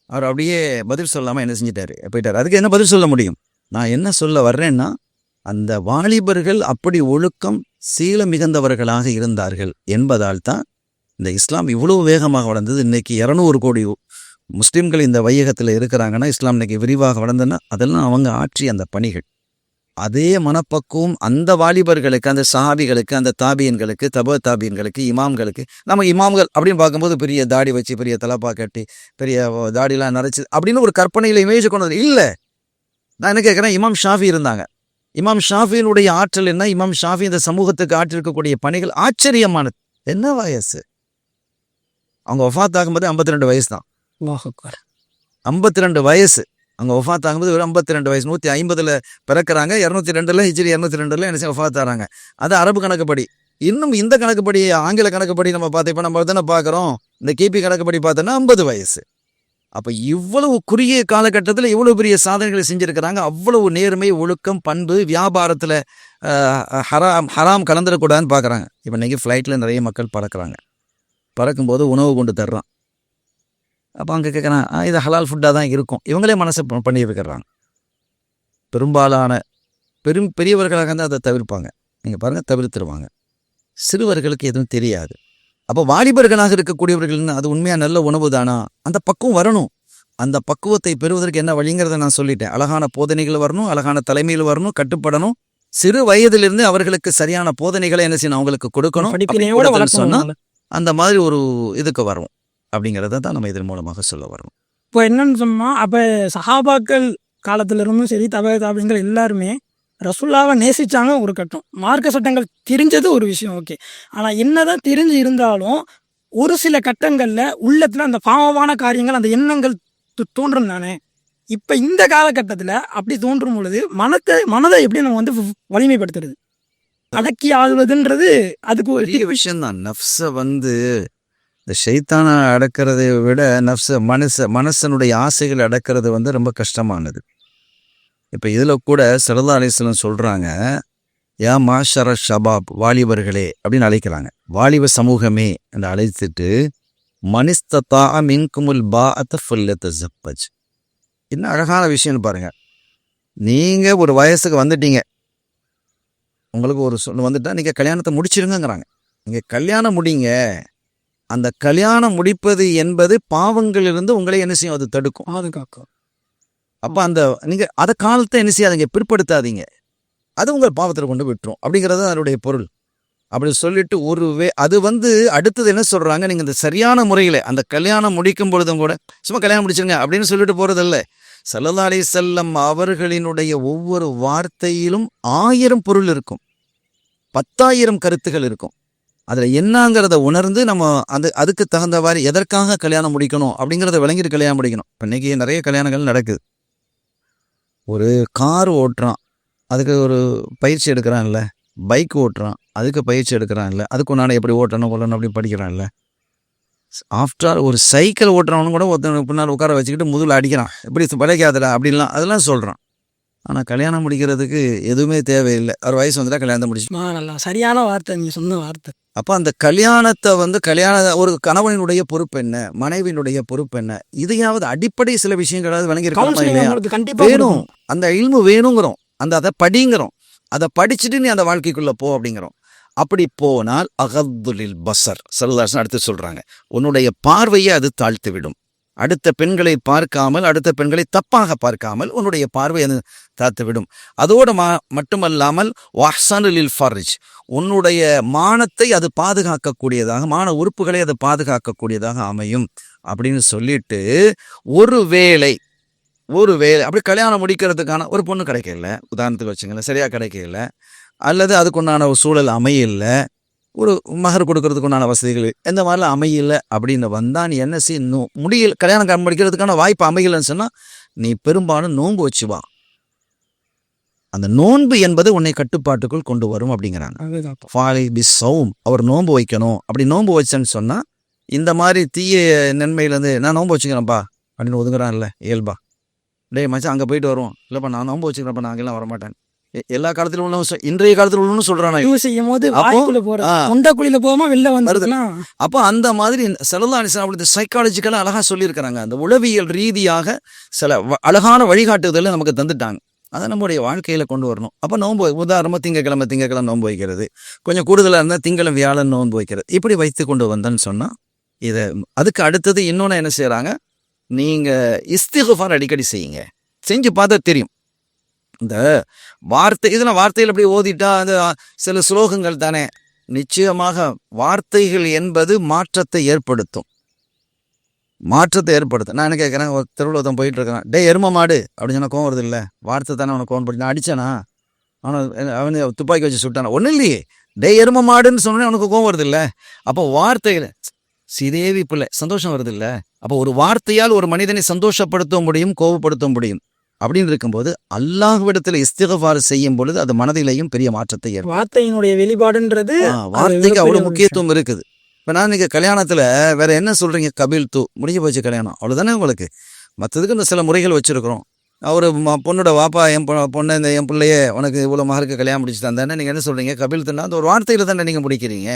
அவர் அப்படியே பதில் சொல்லாமல் என்ன செஞ்சிட்டாரு, போயிட்டார். அதுக்கு என்ன பதில் சொல்ல முடியும்? நான் என்ன சொல்ல வர்றேன்னா, அந்த வாலிபர்கள் அப்படி ஒழுக்கம் சீல மிகுந்தவர்களாக இருந்தார்கள் என்பதால் தான் இந்த இஸ்லாம் இவ்வளவு வேகமாக வளர்ந்தது. இன்னைக்கு 200 கோடி முஸ்லீம்கள் இந்த வையகத்தில் இருக்கிறாங்கன்னா, இஸ்லாம் இன்னைக்கு விரிவாக வளர்ந்ததுன்னா அதெல்லாம் அவங்க ஆற்றிய அந்த பணிகள். அதே மனப்பக்குவம் அந்த வாலிபர்களுக்கு, அந்த சஹாபிகளுக்கு, அந்த தாபியன்களுக்கு, தாபியன்களுக்கு, இமாம்களுக்கு. நம்ம இமாம்கள் அப்படின்னு பார்க்கும்போது பெரிய தாடி வச்சு, பெரிய தலப்பா கட்டி, பெரிய தாடிலாம் நரைச்சி அப்படின்னு ஒரு கற்பனையில் இமேஜ் கொண்டு வந்து இல்லை. நான் என்ன கேட்குறேன், இமாம் ஷாஃபி இருந்தாங்க. இமாம் ஷாஃபியினுடைய ஆற்றல் என்ன? இமாம் ஷாஃபி இந்த சமூகத்துக்கு ஆற்றிருக்கக்கூடிய பணிகள் ஆச்சரியமானது. என்ன வயசு? அவங்க வஃபாத் ஆகும்போது 52 வயசு தான். 52 வயசு. அவங்க வஃபாத் ஆகும்போது ஒரு 52 வயசு. 150 பிறக்கிறாங்க, 202 ஹிஜ்ரி 202 என்ன வஃபாத் ஆகிறாங்க. அது அரபு கணக்குப்படி. இன்னும் இந்த கணக்குப்படி, ஆங்கில கணக்குப்படி நம்ம பார்த்தோம், இப்போ நம்ம தானே பார்க்குறோம், இந்த கிபி கணக்குப்படி பார்த்தோன்னா 50 வயசு. அப்போ இவ்வளவு குறுகிய காலகட்டத்தில் இவ்வளவு பெரிய சாதனைகளை செஞ்சுருக்கிறாங்க. அவ்வளவு நேர்மை, ஒழுக்கம், பண்பு, வியாபாரத்தில் ஹராம் கலந்துடக்கூடாதுன்னு பார்க்குறாங்க. இப்போ இன்றைக்கி ஃப்ளைட்டில் நிறைய மக்கள் பறக்கும்போது உணவு கொண்டு தர்றான். அப்போ அங்கே கேட்குறான், இது ஹலால் ஃபுட்டாக தான் இருக்கும். இவங்களே மனசை பண்ணி வைக்கிறாங்க. பெரும்பாலான பெரியவர்களாக இருந்தால் அதை தவிர்ப்பாங்க. நீங்கள் பாருங்கள், தவிர்த்துருவாங்க. சிறுவர்களுக்கு எதுவும் தெரியாது. அப்போ வாலிபர்களாக இருக்கக்கூடியவர்கள் அது உண்மையாக நல்ல உணவு தானா, அந்த பக்கம் வரணும். அந்த பக்குவத்தை பெறுவதற்கு என்ன வழிங்கிறத நான் சொல்லிட்டேன். அழகான போதனைகள் வரணும், அழகான தலைமையில் வரணும், கட்டுப்படணும். சிறு வயதிலிருந்து அவர்களுக்கு சரியான போதனைகளை என்ன செய்யணும், அவங்களுக்கு கொடுக்கணும். அப்படி படிப்பினையோட கொடுத்தேன்னு சொன்னா வளர்க்கணும். அந்த மாதிரி ஒரு இதுக்கு வரும் அப்படிங்கிறத தான் நம்ம இதன் மூலமாக சொல்ல வரோம். இப்போ என்னன்னு சொன்னா, அப்ப சஹாபாக்கள் காலத்துல இருந்தும் சரி, தாபிகள் எல்லாருமே ரசூல்லாவை நேசிச்சாங்க ஒரு கட்டம். மார்க்க சட்டங்கள் தெரிஞ்சது ஒரு விஷயம், ஓகே. ஆனா என்னதான் தெரிஞ்சு இருந்தாலும் ஒரு சில கட்டங்கள்ல உள்ளத்துல அந்த பாவமான காரியங்கள், அந்த எண்ணங்கள் தோன்றும் தானே. இப்ப இந்த காலகட்டத்துல அப்படி தோன்றும் பொழுது மனதை எப்படி நம்ம வந்து வலிமைப்படுத்துறது, அடக்கி ஆள்வதுன்றது அதுக்கு ஒரு பெரிய விஷயம்தான். நஃப்ஸை வந்து இந்த ஷைத்தானை அடக்கிறதை விட மனசனுடைய ஆசைகளை அடக்கிறது வந்து ரொம்ப கஷ்டமானது. இப்போ இதில் கூட ஸல்லல்லாஹு அலைஹி வஸல்லம் சொல்கிறாங்க, யா மாஷர ஷபாப், வாலிபர்களே அப்படின்னு அழைக்கிறாங்க. வாலிப சமூகமே என்று அழைத்துட்டு, மனிஸ்ததா மின்குமுல் பாஅத ஃபல்யதஸப்பஜ். என்ன அழகான விஷயம்னு பாருங்க. நீங்கள் ஒரு வயசுக்கு வந்துட்டீங்க, உங்களுக்கு ஒரு வந்துட்டா நீங்கள் கல்யாணத்தை முடிச்சிருங்கிறாங்க. நீங்கள் கல்யாணம் முடிங்க. அந்த கல்யாணம் முடிப்பது என்பது பாவங்களிலிருந்து உங்களை என்ன செய்யும், அது தடுக்கும், பாதுகாக்கும். அப்போ அந்த நீங்கள் அதை காலத்தை என்ன செய்யாதீங்க, பிற்படுத்தாதீங்க. அது உங்கள் பாவத்தில் கொண்டு விட்டுரும் அப்படிங்கிறது அதனுடைய பொருள். அப்படி சொல்லிட்டு அது வந்து அடுத்தது என்ன சொல்கிறாங்க, நீங்கள் இந்த சரியான முறையில் அந்த கல்யாணம் முடிக்கும் பொழுதும் கூட சும்மா கல்யாணம் முடிச்சிருங்க அப்படின்னு சொல்லிட்டு போகிறதில்ல. ஸல்லல்லாஹு அலைஹி வஸல்லம் அவர்களினுடைய ஒவ்வொரு வார்த்தையிலும் 1000 பொருள் இருக்கும், 10,000 கருத்துகள் இருக்கும். அதில் என்னங்கிறத உணர்ந்து நம்ம அதுக்கு தகுந்தவாறு எதற்காக கல்யாணம் முடிக்கணும் அப்படிங்கிறத விளங்கிட்டு கல்யாணம் முடிக்கணும். இப்போ இன்றைக்கி நிறைய கல்யாணங்கள் நடக்குது. ஒரு கார் ஓட்டுறான், அதுக்கு ஒரு பயிற்சி எடுக்கிறான்ல. பைக் ஓட்டுறான், அதுக்கு பயிற்சி எடுக்கிறான்ல. அதுக்கு ஒன்றான எப்படி ஓட்டணும் அப்படி படிக்கிறான்ல. ஆஃப்டர் ஆல் ஒரு சைக்கிள் ஓட்டுறவனு கூட ஒருத்தன் பின்னால் உட்கார வச்சுக்கிட்டு முதுகில் அடிக்கிறான், இப்படி படைக்காதடா அப்படின்லாம் அதெல்லாம் சொல்கிறான். ஆனால் கல்யாணம் முடிக்கிறதுக்கு எதுவுமே தேவையில்லை. ஒரு வயசு வந்துட்டா கல்யாணத்தை முடிச்சு. நல்லா சரியான வார்த்தை, நீங்கள் சொன்ன வார்த்தை. அப்போ அந்த கல்யாணத்தை வந்து ஒரு கணவனுடைய பொறுப்பு என்ன, மனைவியினுடைய பொறுப்பு என்ன, இதையாவது அடிப்படை சில விஷயங்களாவது விளங்கியிருக்கணும். வேணும், அந்த இல்மு வேணுங்கிறோம். அதை படிங்கிறோம். அதை படிச்சுட்டு நீ அந்த வாழ்க்கைக்குள்ளே போ அப்படிங்கிறோம். அப்படி போனால் அகதுலில் பசர் ஸல்லல்லாஹு அடுத்து சொல்கிறாங்க, உன்னுடைய பார்வையை அது தாழ்த்து விடும். அடுத்த பெண்களை பார்க்காமல், அடுத்த பெண்களை தப்பாக பார்க்காமல் உன்னுடைய பார்வை அது தாழ்த்து விடும். அதோடு மட்டுமல்லாமல் வஹ்சனுலில் ஃபர்ஜ், உன்னுடைய மானத்தை அது பாதுகாக்கக்கூடியதாக, மான உறுப்புகளை அது பாதுகாக்கக்கூடியதாக அமையும் அப்படின்னு சொல்லிட்டு, ஒரு வேளை அப்படி கல்யாணம் முடிக்கிறதுக்கான ஒரு பொண்ணு கிடைக்கல, உதாரணத்துக்கு வச்சுங்களேன், சரியாக கிடைக்கல, அல்லது அதுக்குண்டான ஒரு சூழல் அமையல, ஒரு மகர் கொடுக்கறதுக்கு உண்டான வசதிகள் எந்த மாதிரிலாம் அமையல அப்படின்னு வந்தால், நீ என்ன செய்யணும், முடியல, கல்யாணம் முடிக்கிறதுக்கான வாய்ப்பு அமையலன்னு சொன்னால் நீ பெரும்பாலும் நோன்பு வச்சு வா. அந்த நோன்பு என்பது உன்னை கட்டுப்பாட்டுக்குள் கொண்டு வரும் அப்படிங்கிறாங்க. ஃபாலி பி சௌம், அவர் நோன்பு வைக்கணும். அப்படி நோன்பு வச்சேன்னு சொன்னால் இந்த மாதிரி தீய நன்மையிலேருந்து நான் நோன்பு வச்சுக்கிறேன்ப்பா அப்படின்னு ஒதுங்குறான்ல இயல்பா. டேய் மச்சான் அங்கே போயிட்டு வருவோம், இல்லைப்பா நான் நோன்பு வச்சுக்கிறேன்ப்பா, நான் அங்கெல்லாம் வரமாட்டேன். எல்லா காலத்திலும் உள்ளவங்க இன்றைய காலத்தில் உள்ளவனு சொல்றானா, செய்யும் போது தொண்டைக்குழியில போகாம வெளில வந்துருதுன்னா. அப்போ அந்த மாதிரி ஸல்லல்லாஹு அலைஹி வஸல்லம் சைக்காலஜிக்கலாக அழகாக சொல்லியிருக்கிறாங்க. அந்த உளவியல் ரீதியாக சில அழகான வழிகாட்டுதலை நமக்கு தந்துட்டாங்க. அதை நம்முடைய வாழ்க்கையில கொண்டு வரணும். அப்போ நோன்பு, உதாரணமாக திங்கக்கிழமை நோன்பு வைக்கிறது, கொஞ்சம் கூடுதலாக இருந்தால் திங்களும் வியாழன் நோன்பு வைக்கிறது, இப்படி வைத்து கொண்டு வந்தேன்னு சொன்னால் இதை அதுக்கு அடுத்தது இன்னொன்று என்ன செய்கிறாங்க, நீங்கள் இஸ்திக்ஃபார் அடிக்கடி செய்யுங்க. செஞ்சு பார்த்தா தெரியும். இந்த இதெல்லாம் வார்த்தைகள் அப்படி ஓதிட்டா அந்த சில ஸ்லோகங்கள் தானே. நிச்சயமாக வார்த்தைகள் என்பது மாற்றத்தை ஏற்படுத்தும். நான் என்ன கேட்குறேன், ஒரு தெருவில் போயிட்டு இருக்கிறான், டே எரும மாடு அப்படின்னு சொன்னால் கோவம் வருது இல்லை, வார்த்தை தானே அவனை கோவம் படி. நான் அடித்தேனா, அவனை துப்பாக்கி வச்சு சுட்டானா, ஒன்றும் இல்லையே, டே எரும மாடுன்னு சொன்னோன்னே அவனுக்கு கோவம் வருது இல்லை. அப்போ வார்த்தைகள் சிதேவி பிள்ளை சந்தோஷம் வருது இல்லை. அப்போ ஒரு வார்த்தையால் ஒரு மனிதனை சந்தோஷப்படுத்த முடியும், கோவப்படுத்த முடியும். அப்படின்னு இருக்கும்போது அல்லாஹ்விடத்தில் இஸ்திக்ஃபார் செய்யும் பொழுது அது மனதிலேயும் பெரிய மாற்றத்தை ஏற்படும். வார்த்தையினுடைய வெளிப்பாடுன்றது வார்த்தைக்கு அவ்வளோ முக்கியத்துவம் இருக்குது. இப்போ நான் நீங்கள் கல்யாணத்தில் வேற என்ன சொல்கிறீங்க, கபில் தூ முடிஞ்சு போச்சு கல்யாணம், அவ்வளோதானே உங்களுக்கு. மற்றதுக்கு இந்த சில முறைகள் வச்சுருக்குறோம். அவர் பொண்ணோட வாப்பா பொண்ணை என் பிள்ளையே உனக்கு இவ்வளோ மகருக்கு கல்யாணம் முடிச்சு தந்தானே, நீங்கள் என்ன சொல்கிறீங்க, கபில் தூன்னா அந்த ஒரு வார்த்தையில் தானே நீங்கள் முடிக்கிறீங்க.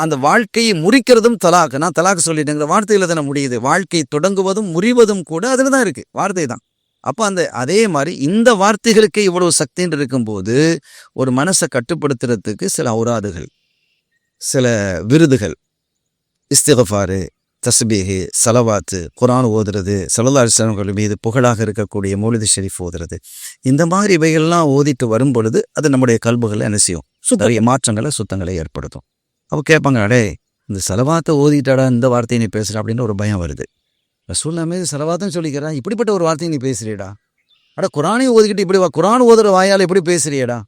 அந்த வாழ்க்கையை முறிக்கிறதும் தலாக்கு, நான் தலாக்கு சொல்லிட்டேங்கிற வார்த்தையில் தானே முடியுது. வாழ்க்கை தொடங்குவதும் முறிவதும் கூட அதில் தான் இருக்குது, வார்த்தை தான். அப்போ அதே மாதிரி இந்த வார்த்தைகளுக்கு இவ்வளவு சக்தின்னு இருக்கும்போது ஒரு மனசை கட்டுப்படுத்துறதுக்கு சில ஔராதுகள், சில விருதுகள், இஸ்திக்ஃபாரு, தஸ்பீஹு, சலவாத்து, குர்ஆன் ஓதுறது, ஸல்லல்லாஹு அலைஹி வஸல்லம் மீது புகழாக இருக்கக்கூடிய மௌலிது ஷெரீஃப் ஓதுறது, இந்த மாதிரி இவைகள்லாம் ஓதிட்டு வரும் பொழுது அது நம்முடைய கல்புகளை என்ன செய்யும், நிறைய மாற்றங்களை சுத்தங்களை ஏற்படுத்தும். அப்போ கேட்பாங்க, அடே இந்த சலவாத்தை ஓதிட்டாடா இந்த வார்த்தையை நீ பேசுகிற அப்படின்னு ஒரு பயம் வருது. ரசூலுல்லாஹ் மீது சலவாத்துன்னு சொல்லிக்கிறேன், இப்படிப்பட்ட ஒரு வார்த்தையை நீ பேசுறியடா, அட குர்ஆனையும் ஓதிக்கிட்டு இப்படி குர்ஆன் ஓதுற வாயால் எப்படி பேசுறியடா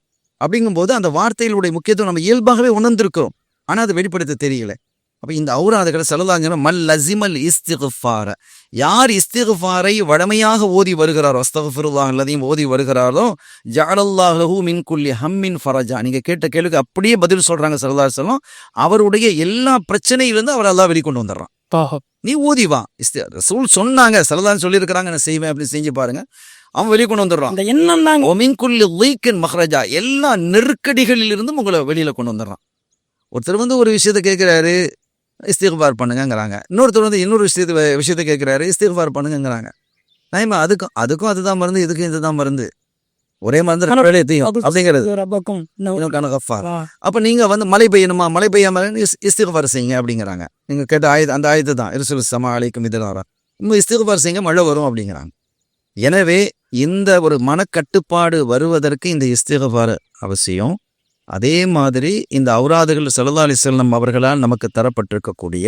அப்படிங்கும்போது அந்த வார்த்தைகளுடைய முக்கியத்துவம் நம்ம இயல்பாகவே உணர்ந்திருக்கிறோம், ஆனால் அது வெளிப்படுத்த தெரியல. அப்போ இந்த ஔராதுகளை ஸல்லல்லாஹு அலைஹி வஸல்லம் மல் லஸிமல் இஸ்திக்ஃபார, யார் இஸ்திக்ஃபாரை வழமையாக ஓதி வருகிறாரோ, அஸ்தக்ஃபிருல்லாஹ் அல்லதையும் ஓதி வருகிறாரோ, ஜஅலல்லாஹு லஹு மின் குல்லி ஹம்மின் ஃபரஜா. நீங்கள் கேட்ட கேள்விக்கு அப்படியே பதில் சொல்கிறாங்க ஸல்லல்லாஹு அலைஹி வஸல்லம். அவருடைய எல்லா பிரச்சனையிலிருந்து அவர் அல்லாஹ் வெளிக்கொண்டு வந்துடுறான். நீ ஓதி வா, ரசூல் சொன்னாங்க, ஸல்லல்லாஹு சொல்லியிருக்கிறாங்க, நான் செய்வேன் அப்படின்னு செஞ்சு பாருங்க, அவன் வெளிக்கொண்டு வந்துடுறான். அந்த எண்ணம் தான் ஒமின் குல்லி லீக்கின் மஹ்ரஜா, எல்லா நெருக்கடிகளிலிருந்தும் உங்களை வெளியில் கொண்டு வந்துடுறான். ஒருத்தர் வந்து ஒரு விஷயத்தை கேட்குறாரு, இஸ்திக்ஃபார் பண்ணுங்கங்கிறாங்க. இன்னொருத்தர் வந்து இன்னொரு விஷயத்தை கேட்குறாரு, இஸ்திக்ஃபார் பண்ணுங்கங்கிறாங்க. நாயமா அதுக்கும் அதுதான் மருந்து, இதுக்கும் இதுதான் மருந்து, ஒரே மருந்து அப்படிங்கிறது. அப்போ நீங்கள் வந்து மழை பெய்யணுமா, மழை பெய்யாம இஸ்திக்ஃபார் செய்யுங்க அப்படிங்கிறாங்க. நீங்கள் கேட்ட அந்த ஆயத்து தான், இருசுல் சமா அலைக்கும் இதனாரா, இஸ்திக்ஃபார் செய்யுங்க மழை வரும் அப்படிங்கிறாங்க. எனவே இந்த ஒரு மனக்கட்டுப்பாடு வருவதற்கு இந்த இஸ்திக்ஃபார் அவசியம். அதே மாதிரி இந்த ஔராதுகள் ஸல்லல்லாஹு அலைஹி வஸல்லம் அவர்களால் நமக்கு தரப்பட்டிருக்கக்கூடிய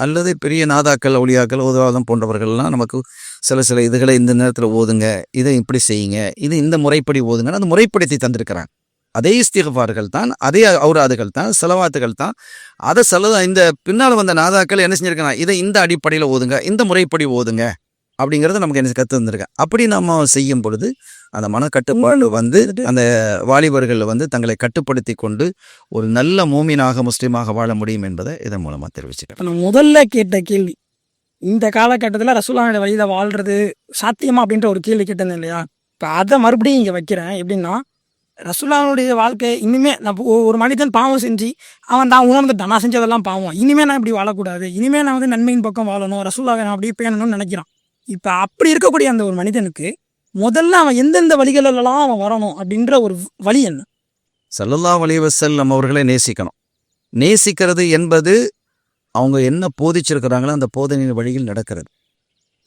அல்லது பெரிய நாதாக்கள், ஒளியாக்கள், ஓதுவாதம் போன்றவர்கள்லாம் நமக்கு சில இதுகளை இந்த நேரத்தில் ஓதுங்க, இதை இப்படி செய்யுங்க, இது இந்த முறைப்படி ஓதுங்கன்னு அது முறைப்படுத்தி தந்திருக்கிறாங்க. அதே இஸ்திக்ஃபார்கள் தான், அதே ஔராதுகள் தான், ஸலவாத்துகள் தான். அதை இந்த பின்னால் வந்த நாதாக்கள் என்ன செஞ்சிருக்காங்க, இதை இந்த அடிப்படையில் ஓதுங்க, இந்த முறைப்படி ஓதுங்க அப்படிங்கிறத நமக்கு என்ன கற்று வந்திருக்கேன். அப்படி நம்ம செய்யும் பொழுது அந்த மனக்கட்டுப்பாடு வந்து அந்த வாலிபர்கள் வந்து தங்களை கட்டுப்படுத்தி கொண்டு ஒரு நல்ல மூமினாக, முஸ்லீமாக வாழ முடியும் என்பதை இதன் மூலமாக தெரிவிச்சுக்கிறேன். நான் முதல்ல கேட்ட கேள்வி, இந்த காலகட்டத்தில் ரசூலுல்லாஹ் வழியில் வாழ்றது சாத்தியமா அப்படின்ற ஒரு கேள்வி கேட்டேன் இல்லையா? இப்போ அதை மறுபடியும் இங்கே வைக்கிறேன். எப்படின்னா, ரசூலுல்லாஹ்வுடைய வாழ்க்கை இனிமேல் நான் ஒரு மனிதன் பாவம் செஞ்சு அவன் தான் உணர்ந்துட்டான், நான் செஞ்சதெல்லாம் பாவம், இனிமேல் நான் இப்படி வாழக்கூடாது, இனிமேல் நான் வந்து நன்மையின் பக்கம் வாழணும், ரசூலுல்லாஹ் நான் அப்படியே பேணணும்னு நினைக்கிறான். இப்போ அப்படி இருக்கக்கூடிய அந்த ஒரு மனிதனுக்கு முதல்ல அவன் எந்தெந்த வழிகளெல்லாம் அவன் வரணும் அப்படின்ற ஒரு வழி என்ன? ஸல்லல்லாஹு அலைஹி வஸல்லம் அவர்களை நேசிக்கணும். நேசிக்கிறது என்பது அவங்க என்ன போதிச்சிருக்கிறாங்களோ அந்த போதனையின் வழியில்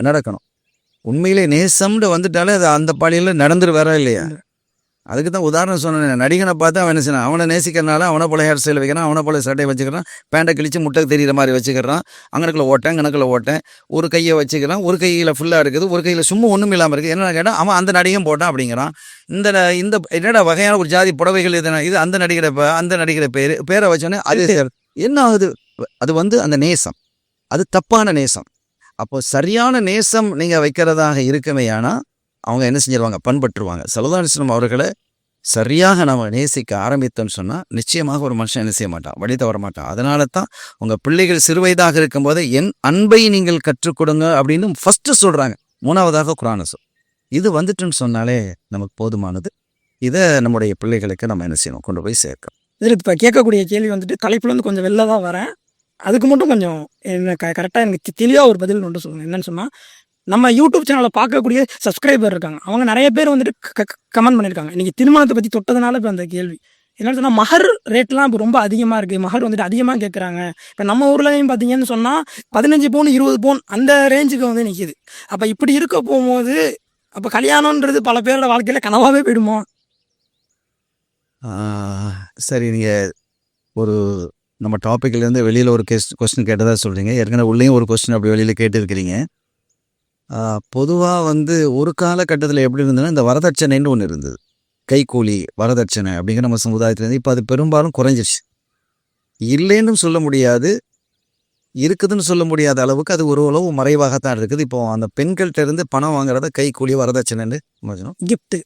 நடக்கணும். உண்மையிலே நேசம்னு வந்துட்டாலே அது அந்த பாலியில் நடந்துரு வேற இல்லையா? அதுக்கு தான் உதாரணம் சொன்னேன். நடிகனை பார்த்து அவன் என்ன செய்யணும், அவனை நேசிக்கிறனால அவனை போல ஹேர் ஸ்டைல் வைக்கிறான், அவனை போல சட்டையை வச்சுக்கிறான், பேண்டை கிழிச்சு முட்டை தெரிகிற மாதிரி வச்சுக்கிறான், அங்கனக்குள்ள ஓட்டேன், ஒரு கையை வச்சுக்கிறான், ஒரு கையில் ஃபுல்லாக இருக்குது, ஒரு கையில் சும்மா ஒன்றும் இல்லாமல் இருக்குது. என்ன கேட்டால் அவன் அந்த நடிகையும் போட்டான் அப்படிங்கிறான். இந்த என்னடா வகையான ஒரு ஜாதி புடவைகள் இது அந்த நடிகரை பேரை வச்சோன்னே அது என்ன ஆகுது? அது வந்து அந்த நேசம், அது தப்பான நேசம். அப்போ சரியான நேசம் நீங்கள் வைக்கிறதாக இருக்குமே, ஆனால் அவங்க என்ன செஞ்சிருவாங்க, பண்பற்றுவாங்க. ஸல்லல்லாஹு அலைஹி வஸல்லம் அவர்களை சரியாக நம்ம நேசிக்க ஆரம்பித்தோன்னு சொன்னால் நிச்சயமாக ஒரு மனுஷன் என்ன செய்ய மாட்டான், வழி தவற மாட்டான். அதனால தான் உங்கள் பிள்ளைகள் சிறுவயதாக இருக்கும்போது என் அன்பை நீங்கள் கற்றுக் கொடுங்க அப்படின்னு ஃபஸ்ட்டு சொல்கிறாங்க. மூணாவதாக குர்ஆனை இது வந்துட்டுன்னு சொன்னாலே நமக்கு போதுமானது. இதை நம்முடைய பிள்ளைகளுக்கு நம்ம என்ன செய்யணும், கொண்டு போய் சேர்க்கணும். இதில் இப்போ கேட்கக்கூடிய கேள்வி வந்துட்டு தலைப்புலேருந்து கொஞ்சம் வெளில தான் வரேன், அதுக்கு மட்டும் கொஞ்சம் என்ன கரெக்டாக எனக்கு தெளிவாக ஒரு பதில் மட்டும் சொல்லுங்கள். என்னன்னு சொன்னால், நம்ம யூடியூப் சேனலை பார்க்கக்கூடிய சப்ஸ்கிரைபர் இருக்காங்க, அவங்க நிறைய பேர் வந்துட்டு கமெண்ட் பண்ணியிருக்காங்க. இன்றைக்கி திருமணத்தை பற்றி தொட்டதுனால இப்போ அந்த கேள்வி என்னென்னு சொன்னால், மஹர் ரேட்லாம் இப்போ ரொம்ப அதிகமாக இருக்குது, மஹர் வந்துட்டு அதிகமாக கேட்குறாங்க. இப்போ நம்ம ஊர்லேயும் பார்த்தீங்கன்னு சொன்னால் 15 பவுன் 20 பவுன் அந்த ரேஞ்சுக்கு வந்து நிற்கிது. அப்போ இப்படி இருக்க போகும்போது அப்போ கல்யாணன்றது பல பேரோட வாழ்க்கையில் கனவாகவே போயிடுமோ? சரி, நீங்கள் ஒரு நம்ம டாப்பிக்லேருந்து வெளியில் ஒரு கொஸ்டின் கேட்டதாக சொல்கிறீங்க. ஏற்கனவே உள்ளேயும் ஒரு கொஸ்டின் அப்படி வெளியில் கேட்டுருக்கிறீங்க. பொதுவாக வந்து ஒரு காலகட்டத்தில் எப்படி இருந்ததுன்னா, இந்த வரதட்சணைன்னு ஒன்று இருந்தது, கைக்கூலி வரதட்சணை அப்படிங்கிற நம்ம சமுதாயத்துலேருந்து. இப்போ அது பெரும்பாலும் குறைஞ்சிருச்சு. இல்லைன்னு சொல்ல முடியாது, இருக்குதுன்னு சொல்ல முடியாத அளவுக்கு அது ஒரு அளவு மறைவாகத்தான் இருக்குது. இப்போ அந்த பெண்கள்கிட்ட இருந்து பணம் வாங்குறத கைக்கூலி வரதட்சணைன்னு கிஃப்ட்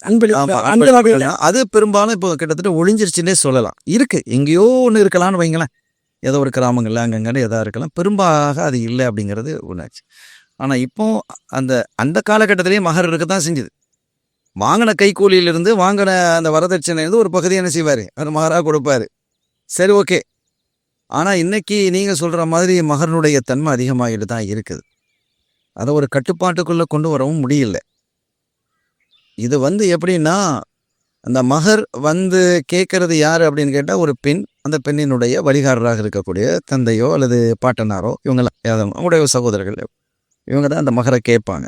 அது பெரும்பாலும் இப்போ கிட்டத்தட்ட ஒழிஞ்சிருச்சுன்னே சொல்லலாம். இருக்குது, எங்கேயோ ஒன்று இருக்கலாம்னு வைங்களேன், ஏதோ ஒரு கிராமங்களில் அங்கங்கே எதாவது இருக்கலாம். பெரும்பாக அது இல்லை அப்படிங்கிறது ஒன்றாச்சு. ஆனால் இப்போ அந்த காலகட்டத்திலேயே மகர் இருக்க தான் செஞ்சுது. வாங்கின கைக்கூலியிலிருந்து வாங்கின அந்த வரதட்சணையிலிருந்து ஒரு பகுதி என்ன செய்வார், அது மகராக கொடுப்பார். சரி, ஓகே. ஆனால் இன்றைக்கி நீங்கள் சொல்கிற மாதிரி மகனுடைய தன்மை அதிகமாகிட்டு தான் இருக்குது. அதை ஒரு கட்டுப்பாட்டுக்குள்ளே கொண்டு வரவும் முடியல. இது வந்து எப்படின்னா, அந்த மகர் வந்து கேட்குறது யார் அப்படின்னு கேட்டால் ஒரு பெண், அந்த பெண்ணினுடைய வழிகாரராக இருக்கக்கூடிய தந்தையோ அல்லது பாட்டனாரோ இவங்கெல்லாம் அவங்களுடைய சகோதரர்கள் இவங்க தான் அந்த மகரை கேட்பாங்க.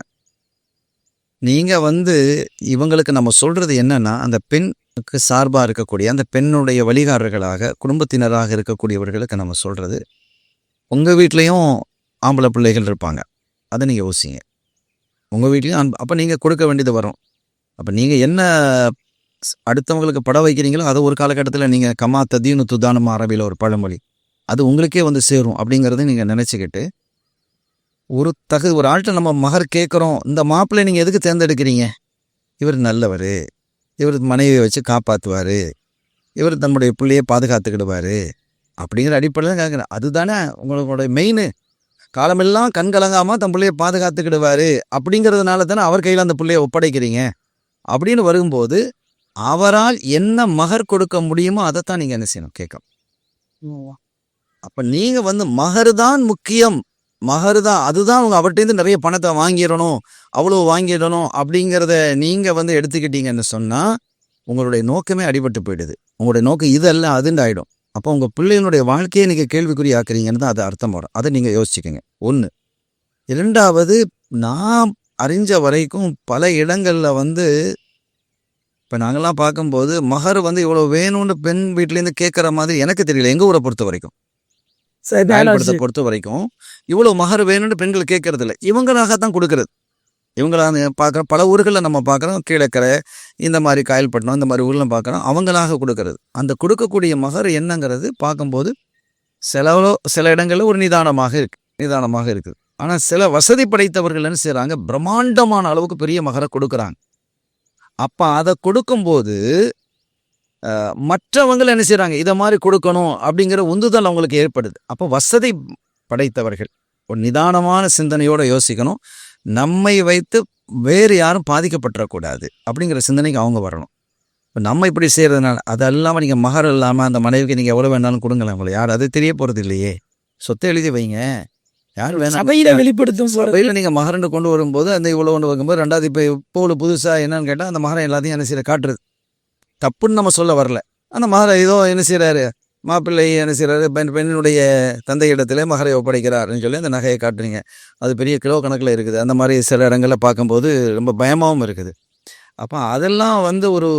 நீங்கள் இவங்களுக்கு நம்ம சொல்கிறது என்னன்னா, அந்த பெண்ணுக்கு சார்பாக இருக்கக்கூடிய அந்த பெண்ணுடைய வழிகாரர்களாக குடும்பத்தினராக இருக்கக்கூடியவர்களுக்கு நம்ம சொல்கிறது, உங்கள் வீட்லேயும் ஆம்பளை பிள்ளைகள் இருப்பாங்க, அதை நீங்கள் யோசிங்க. உங்கள் வீட்லேயும் அப்போ நீங்கள் கொடுக்க வேண்டியது வரும். அப்போ நீங்கள் என்ன அடுத்தவங்களுக்கு படம் வைக்கிறீங்களோ அதை ஒரு காலகட்டத்தில் நீங்கள் கமா ததீனு துதானமா அரபியில் ஒரு பழமொழி, அது உங்களுக்கே சேரும் அப்படிங்கிறத நீங்கள் நினச்சிக்கிட்டு ஒரு ஆள்கிட்ட நம்ம மகர் கேட்குறோம், இந்த மாப்பிள்ளை நீங்கள் எதுக்கு தேர்ந்தெடுக்கிறீங்க, இவர் நல்லவர், இவர் மனைவியை வச்சு காப்பாற்றுவார், இவர் தன்னுடைய பிள்ளையை பாதுகாத்துக்கிடுவார் அப்படிங்கிற அடிப்படையில் கேட்குறேன். அதுதானே உங்களோட மெயின். காலமெல்லாம் கண் கலங்காமல் தன் பிள்ளையை பாதுகாத்துக்கிடுவார் அப்படிங்கிறதுனால தானே அவர் கையில் அந்த பிள்ளையை ஒப்படைக்கிறீங்க. அப்படின்னு வரும்போது அவரால் என்ன மகர் கொடுக்க முடியுமோ அதைத்தான் நீங்கள் என்ன செய்யணும், கேட்கணும். அப்போ நீங்கள் மகர் தான் முக்கியம், மகர் தான், அதுதான் அவங்க அவர்கிட்டேருந்து நிறைய பணத்தை வாங்கிடணும், அவ்வளோ வாங்கிடணும் அப்படிங்கிறத நீங்கள் எடுத்துக்கிட்டீங்கன்னு சொன்னால் உங்களுடைய நோக்கமே அடிபட்டு போயிடுது. உங்களுடைய நோக்கம் இதல்ல அதுன்னு ஆகிடும். அப்போ உங்கள் பிள்ளைகளுடைய வாழ்க்கையை நீங்கள் கேள்விக்குறி ஆக்குறீங்கன்னு தான் அது அர்த்தம் வரும். அதை நீங்கள் யோசிச்சுக்கோங்க. ஒன்று. இரண்டாவது, நான் அறிஞ்ச வரைக்கும் பல இடங்களில் இப்போ நாங்கள்லாம் பார்க்கும்போது மகர் இவ்வளோ வேணும்னு பெண் வீட்டிலேருந்து கேட்குற மாதிரி எனக்கு தெரியல. எங்கள் ஊரை பொறுத்த வரைக்கும், பொறுத்த வரைக்கும் இவ்வளோ மகர் வேணும்னு பெண்கள் கேட்கறது இல்லை, இவங்களாகத்தான் கொடுக்கறது. இவங்களாக பார்க்குற பல ஊர்களில் நம்ம பார்க்குறோம், கீழக்கரை இந்த மாதிரி காயல்பட்டினம் இந்த மாதிரி ஊரில் பார்க்குறோம், அவங்களாக கொடுக்கறது. அந்த கொடுக்கக்கூடிய மகர் என்னங்கிறது பார்க்கும்போது சில இடங்களில் ஒரு நிதானமாக இருக்குது. ஆனால் சில வசதி படைத்தவர்கள் என்ன செய்கிறாங்க, பிரம்மாண்டமான அளவுக்கு பெரிய மகரை கொடுக்குறாங்க. அப்போ அதை கொடுக்கும்போது மற்றவங்க என்ன செய்கிறாங்க, இதை மாதிரி கொடுக்கணும் அப்படிங்கிற உந்துதல் அவங்களுக்கு ஏற்படுது. அப்போ வசதி படைத்தவர்கள் ஒரு நிதானமான சிந்தனையோடு யோசிக்கணும், நம்மை வைத்து வேறு யாரும் பாதிக்கப்பட்டுறக்கூடாது அப்படிங்கிற சிந்தனைக்கு அவங்க வரணும். இப்போ நம்ம இப்படி செய்கிறதுனால அது இல்லாமல் நீங்கள் மகர் இல்லாமல் அந்த மனைவிக்கு நீங்கள் எவ்வளோ வேணாலும் கொடுங்களேன், உங்களை யார் அது தெரிய போகிறது இல்லையே, சொத்தை எழுதி வைங்க, யார் வேணாம் சபையில வெளிப்படுத்தும் சபையில் நீங்கள் மகரண்டு கொண்டு வரும்போது அந்த இவ்வளோ கொண்டு வைக்கும்போது ரெண்டாவது இப்போ புதுசாக என்னன்னு கேட்டால் அந்த மகரம் எல்லாத்தையும் என்ன செய்கிற காட்டுறது தப்புன்னு நம்ம சொல்ல வரல. அந்த மகரை ஏதோ என்ன செய்கிறாரு, மாப்பிள்ளை என்ன செய்கிறாரு, பெண்ணினுடைய தந்தை இடத்துல மகரை ஒப்படைக்கிறாருன்னு சொல்லி அந்த நகையை காட்டுறீங்க. அது பெரிய கிலோ கணக்கில் இருக்குது. அந்த மாதிரி சில இடங்களில் பார்க்கும்போது ரொம்ப பயமாகவும் இருக்குது. அப்போ அதெல்லாம் ஒரு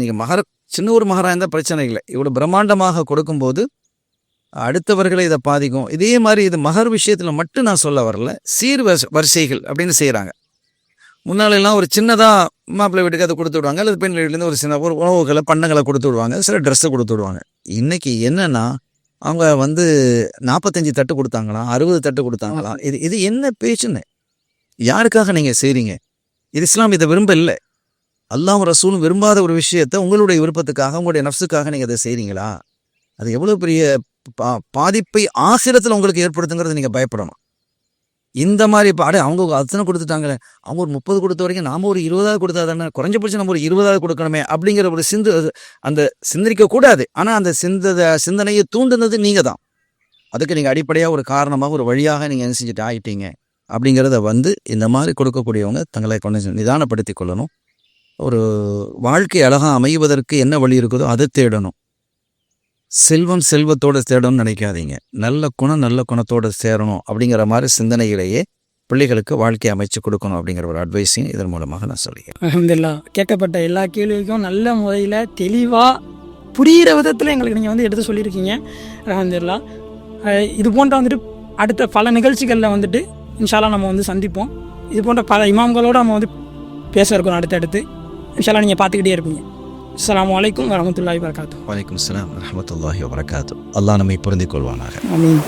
நீங்கள் சின்ன ஒரு மகராக இருந்தால் பிரச்சனை இல்லை. இவ்வளோ பிரம்மாண்டமாக கொடுக்கும்போது அடுத்தவர்களை இதை பாதிக்கும். இதே மாதிரி இது மகர் விஷயத்தில் மட்டும் நான் சொல்ல வரல, வரிசைகள் அப்படின்னு செய்கிறாங்க. முன்னாலெல்லாம் ஒரு சின்னதாக மாப்பிள்ளை வீட்டுக்கு அதை கொடுத்து விடுவாங்க, அல்லது பெண் வீட்டிலேருந்து ஒரு சின்ன ஒரு உணவுகளை பண்டங்களை கொடுத்து விடுவாங்க, சில ட்ரெஸ்ஸை கொடுத்து விடுவாங்க. இன்றைக்கி என்னென்னா அவங்க 45 தட்டு கொடுத்தாங்களாம், 60 தட்டு கொடுத்தாங்களாம். இது என்ன பேச்சுன்னு, யாருக்காக நீங்கள் செய்கிறீங்க? இது இஸ்லாம் இதை விரும்பல. அல்லாஹ் ரசூலும் விரும்பாத ஒரு விஷயத்தை உங்களுடைய விருப்பத்துக்காக உங்களுடைய நஃப்ஸுக்காக நீங்கள் அதை செய்கிறீங்களா? அது எவ்வளோ பெரிய பாதிப்பை ஆசிரத்தில் உங்களுக்கு ஏற்படுத்துங்கிறது நீங்கள் பயப்படணும். இந்த மாதிரி இப்போ அவங்க அத்தனை கொடுத்துட்டாங்களே, அவங்க ஒரு 30 கொடுத்த வரைக்கும் நாம் ஒரு 20 கொடுத்தா தானே, குறைஞ்சபட்சம் நம்ம ஒரு 20 கொடுக்கணுமே அப்படிங்கிற ஒரு அந்த சிந்தரிக்கக்கூடாது. ஆனால் அந்த சிந்தனையை தூண்டுனது நீங்கள் தான். அதுக்கு நீங்கள் அடிப்படையாக ஒரு காரணமாக ஒரு வழியாக நீங்கள் என்ன செஞ்சுட்டு ஆகிட்டீங்க அப்படிங்கிறத இந்த மாதிரி கொடுக்கக்கூடியவங்க தங்களை கொஞ்சம் நிதானப்படுத்தி கொள்ளணும். ஒரு வாழ்க்கை அழகாக அமைவதற்கு என்ன வழி இருக்குதோ அதை தேடணும். செல்வம் செல்வத்தோடு தேடணும்னு நினைக்காதீங்க, நல்ல குணத்தோடு சேரணும் அப்படிங்கிற மாதிரி சிந்தனையிலேயே பிள்ளைகளுக்கு வாழ்க்கையை அமைச்சு கொடுக்கணும் அப்படிங்கிற ஒரு அட்வைஸையும் இதன் மூலமாக நான் சொல்லிக்கிறேன். அல்ஹம்துலில்லாஹ், கேட்கப்பட்ட எல்லா கேள்விக்கும் நல்ல முறையில் தெளிவாக புரிகிற விதத்தில் எங்களுக்கு நீங்கள் எடுத்து சொல்லியிருக்கீங்க. அல்ஹம்துலில்லாஹ், இது போன்ற அடுத்த பல நிகழ்ச்சிகளில் இன்ஷா அல்லாஹ் நம்ம சந்திப்போம். இது போன்ற பல இமாம்களோடு நம்ம பேச இருக்கோம் அடுத்தடுத்து. இன்ஷா அல்லாஹ் நீங்கள் பார்த்துக்கிட்டே இருப்பீங்க. அஸ்ஸலாமு அலைக்கும் வரஹ்மத்துல்லாஹி வபரகாத்துஹு. வலைக்கும் அஸ்ஸலாம் வரஹ்மத்துல்லாஹி வபரகாத்துஹு. அல்லாஹ் நம்மை பொருந்திக் கொள்வானாக. ஆமீன்.